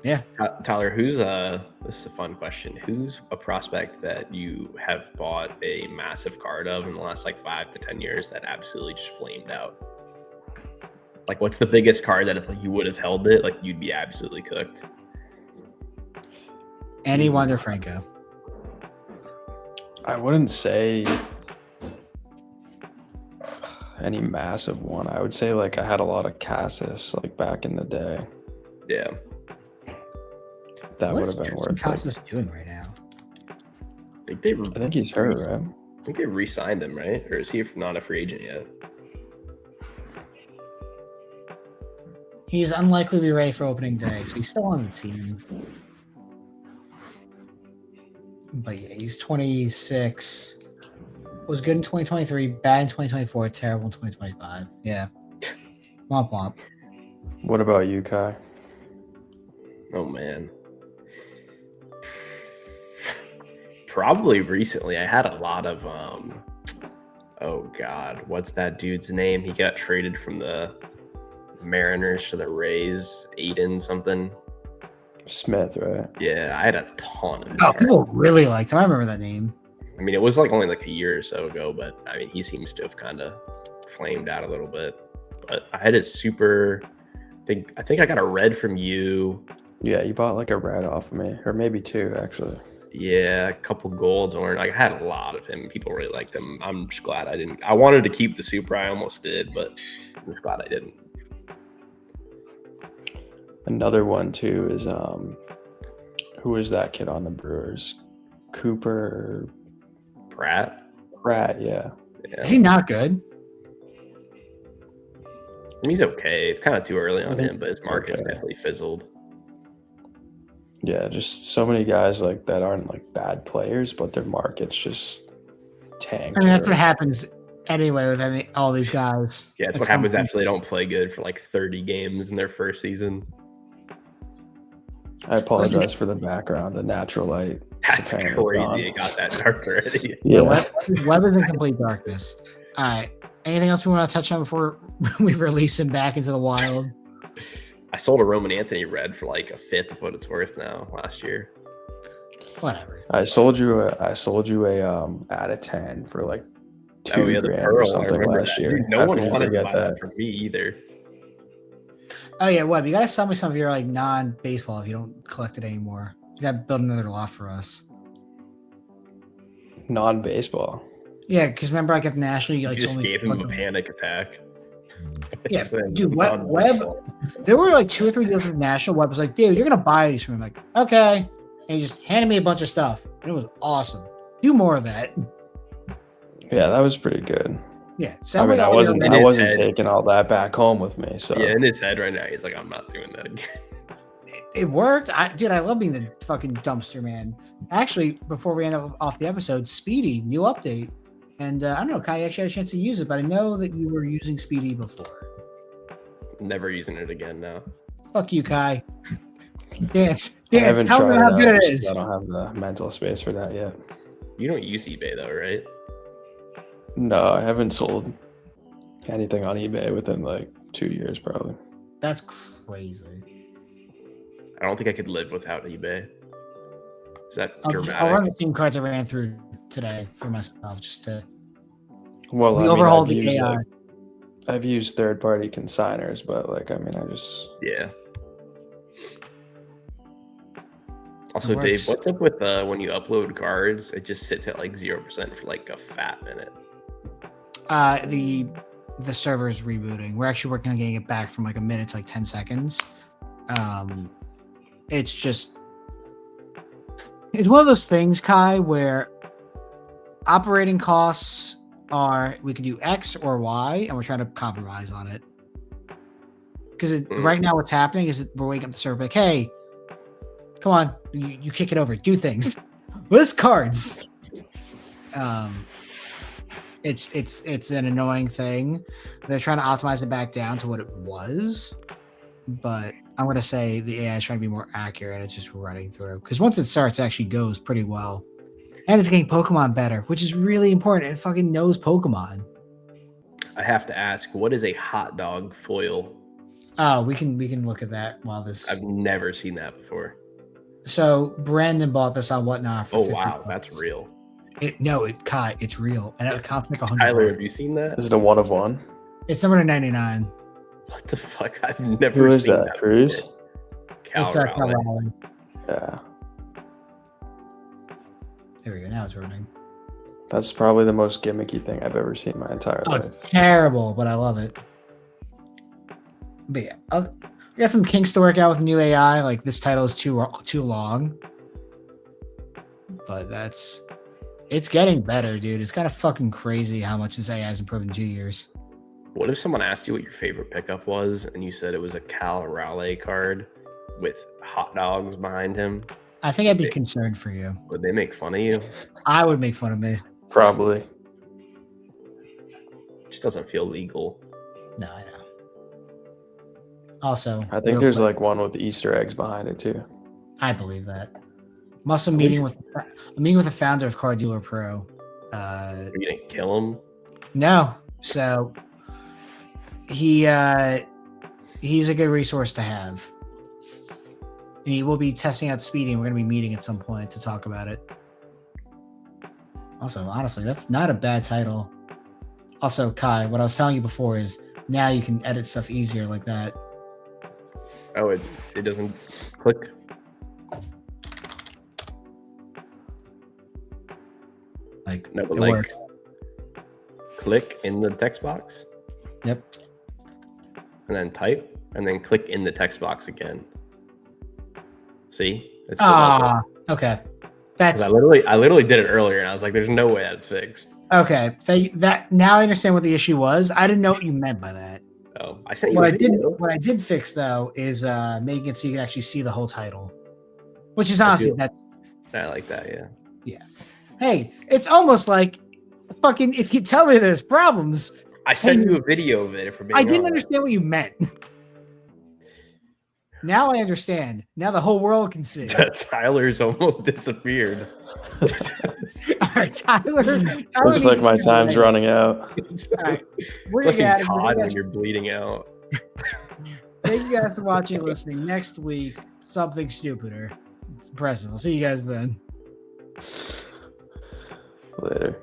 Yeah. Tyler, who's this is a fun question. Who's a prospect that you have bought a massive card of in the last like 5 to 10 years that absolutely just flamed out? Like, what's the biggest card that if like you would have held it, like you'd be absolutely cooked? Andy Wander Franco. I wouldn't say any massive one. I would say like I had a lot of Cassis like back in the day. Yeah. That What would is have been Tristan worth it. Casas doing right now? I think I think he's hurt, right? I think they re-signed him, right? Or is he not a free agent yet? He's unlikely to be ready for opening day, so he's still on the team. But yeah, he's 26. Was good in 2023, bad in 2024, terrible in 2025. Yeah. Womp womp. What about you, Kai? Oh man. Probably recently. I had a lot of oh god, what's that dude's name? He got traded from the Mariners to the Rays, Aiden something. Smith, right? Yeah, I had a ton of Oh, his people really liked him. I remember that name. I mean, it was like only like a year or so ago, but I mean, he seems to have kind of flamed out a little bit. but I had a super. I think I got a red from you. Yeah, you bought like a red off of me, or maybe two actually. Yeah, a couple golds, or I had a lot of him. People really liked him. I'm just glad I didn't. I wanted to keep the super. I almost did, but I'm just glad I didn't. Another one too is who is that kid on the Brewers? Cooper Pratt. Yeah. Is he not good? He's okay. It's kind of too early on him, but his market's okay. definitely fizzled. Yeah, just so many guys like that aren't like bad players, but their market's just tanked. I mean, that's what happens anyway with all these guys. Yeah, that's what happens after they don't play good for like 30 games in their first season. I apologize for the background. The natural light. That's crazy. It got that dark already. Yeah. Web is in complete darkness. All right. Anything else we want to touch on before we release him back into the wild? I sold a Roman Anthony red for like a fifth of what it's worth now last year. Whatever. I sold you a out of 10 for like $2,000 the or something last year. Dude, no one wanted to buy that from me either. Oh yeah, Web, you gotta sell me some of your like non-baseball if you don't collect it anymore. You gotta build another lot for us. Non-baseball. Yeah, because remember like at the National, you like You just sold me gave him a panic attack. Yeah, dude, Web, there were like 2 or 3 deals with National. Web was like, dude, you're gonna buy these from me. I'm like, okay. And he just handed me a bunch of stuff. And it was awesome. Do more of that. Yeah, that was pretty good. Yeah. I mean, I wasn't taking all that back home with me. So yeah, in his head right now, he's like, I'm not doing that again. It worked. Dude, I love being the fucking dumpster man. Actually, before we end up off the episode, Speedy, new update. And I don't know, Kai actually had a chance to use it, but I know that you were using Speedy before. Never using it again now. Fuck you, Kai. Dance. Tell me how good it is. I don't have the mental space for that yet. You don't use eBay though, right? No, I haven't sold anything on eBay within like 2 years, probably. That's crazy. I don't think I could live without eBay. Is that dramatic? I'll run the same cards I ran through today for myself just to overhaul the AI. I've used third-party consigners, but like, I mean, I just... Yeah. Also, Dave, what's up with when you upload cards, it just sits at like 0% for like a fat minute? The server is rebooting. We're actually working on getting it back from like a minute to like 10 seconds. It's one of those things, Kai, where operating costs are, we can do X or Y, and we're trying to compromise on it. Because right now what's happening is that we're waking up the server like, hey, come on, you kick it over, do things. List cards. It's an annoying thing. They're trying to optimize it back down to what it was, but I'm going to say the AI is trying to be more accurate and it's just running through. Because once it starts, it actually goes pretty well. And it's getting Pokemon better, which is really important. It fucking knows Pokemon. I have to ask, what is a hot dog foil? Oh, we can look at that while this... I've never seen that before. So Brandon bought this on WhatNot for $50. Wow, that's real. It's real. And it costs like $100. Tyler, have you seen that? Is it a 1 of 1? It's number 99. What the fuck? I've never seen that. Cruz? It's Cal Raleigh. Yeah. There we go. Now it's running. That's probably the most gimmicky thing I've ever seen in my entire life. It's terrible, but I love it. But yeah, we got some kinks to work out with new AI. Like this title is too long, but it's getting better, dude. It's kind of fucking crazy how much this AI has improved in 2 years. What if someone asked you what your favorite pickup was and you said it was a Cal Raleigh card with hot dogs behind him? I think I'd be concerned for you. Would they make fun of you? I would make fun of me. Probably. It just doesn't feel legal. No, I know. Also, I think there's like one with Easter eggs behind it too. I believe that. I'm also meeting with the founder of Car Dealer Pro. Are you gonna kill him? No. So he's a good resource to have. And he will be testing out Speedy, and we're going to be meeting at some point to talk about it. Also, honestly, that's not a bad title. Also, Kai, what I was telling you before is Now you can edit stuff easier like that. Oh, it doesn't click. Like No, but it like works. click in the text box Yep. and then type and then click in the text box again. See? It's still not there. Okay. 'Cause That's I literally did it earlier and I was like, there's no way that's fixed. okay. That now I understand what the issue was. I didn't know what you meant by that. Oh, I sent you a video. What I did fix though is making it so you can actually see the whole title, which is I honestly feel- that's I like that, yeah. hey, it's almost like fucking if you tell me there's problems, I sent Hey, you a video of it for being I didn't wrong. understand what you meant. Now I understand. Now the whole world can see. Tyler's almost disappeared. All right, Tyler. Looks like my time's running out. All right, we're It's like gonna in get COD out of when here. you're bleeding out. Thank you guys for watching and listening. Next week, something stupider. It's impressive. I'll see you guys then. Later.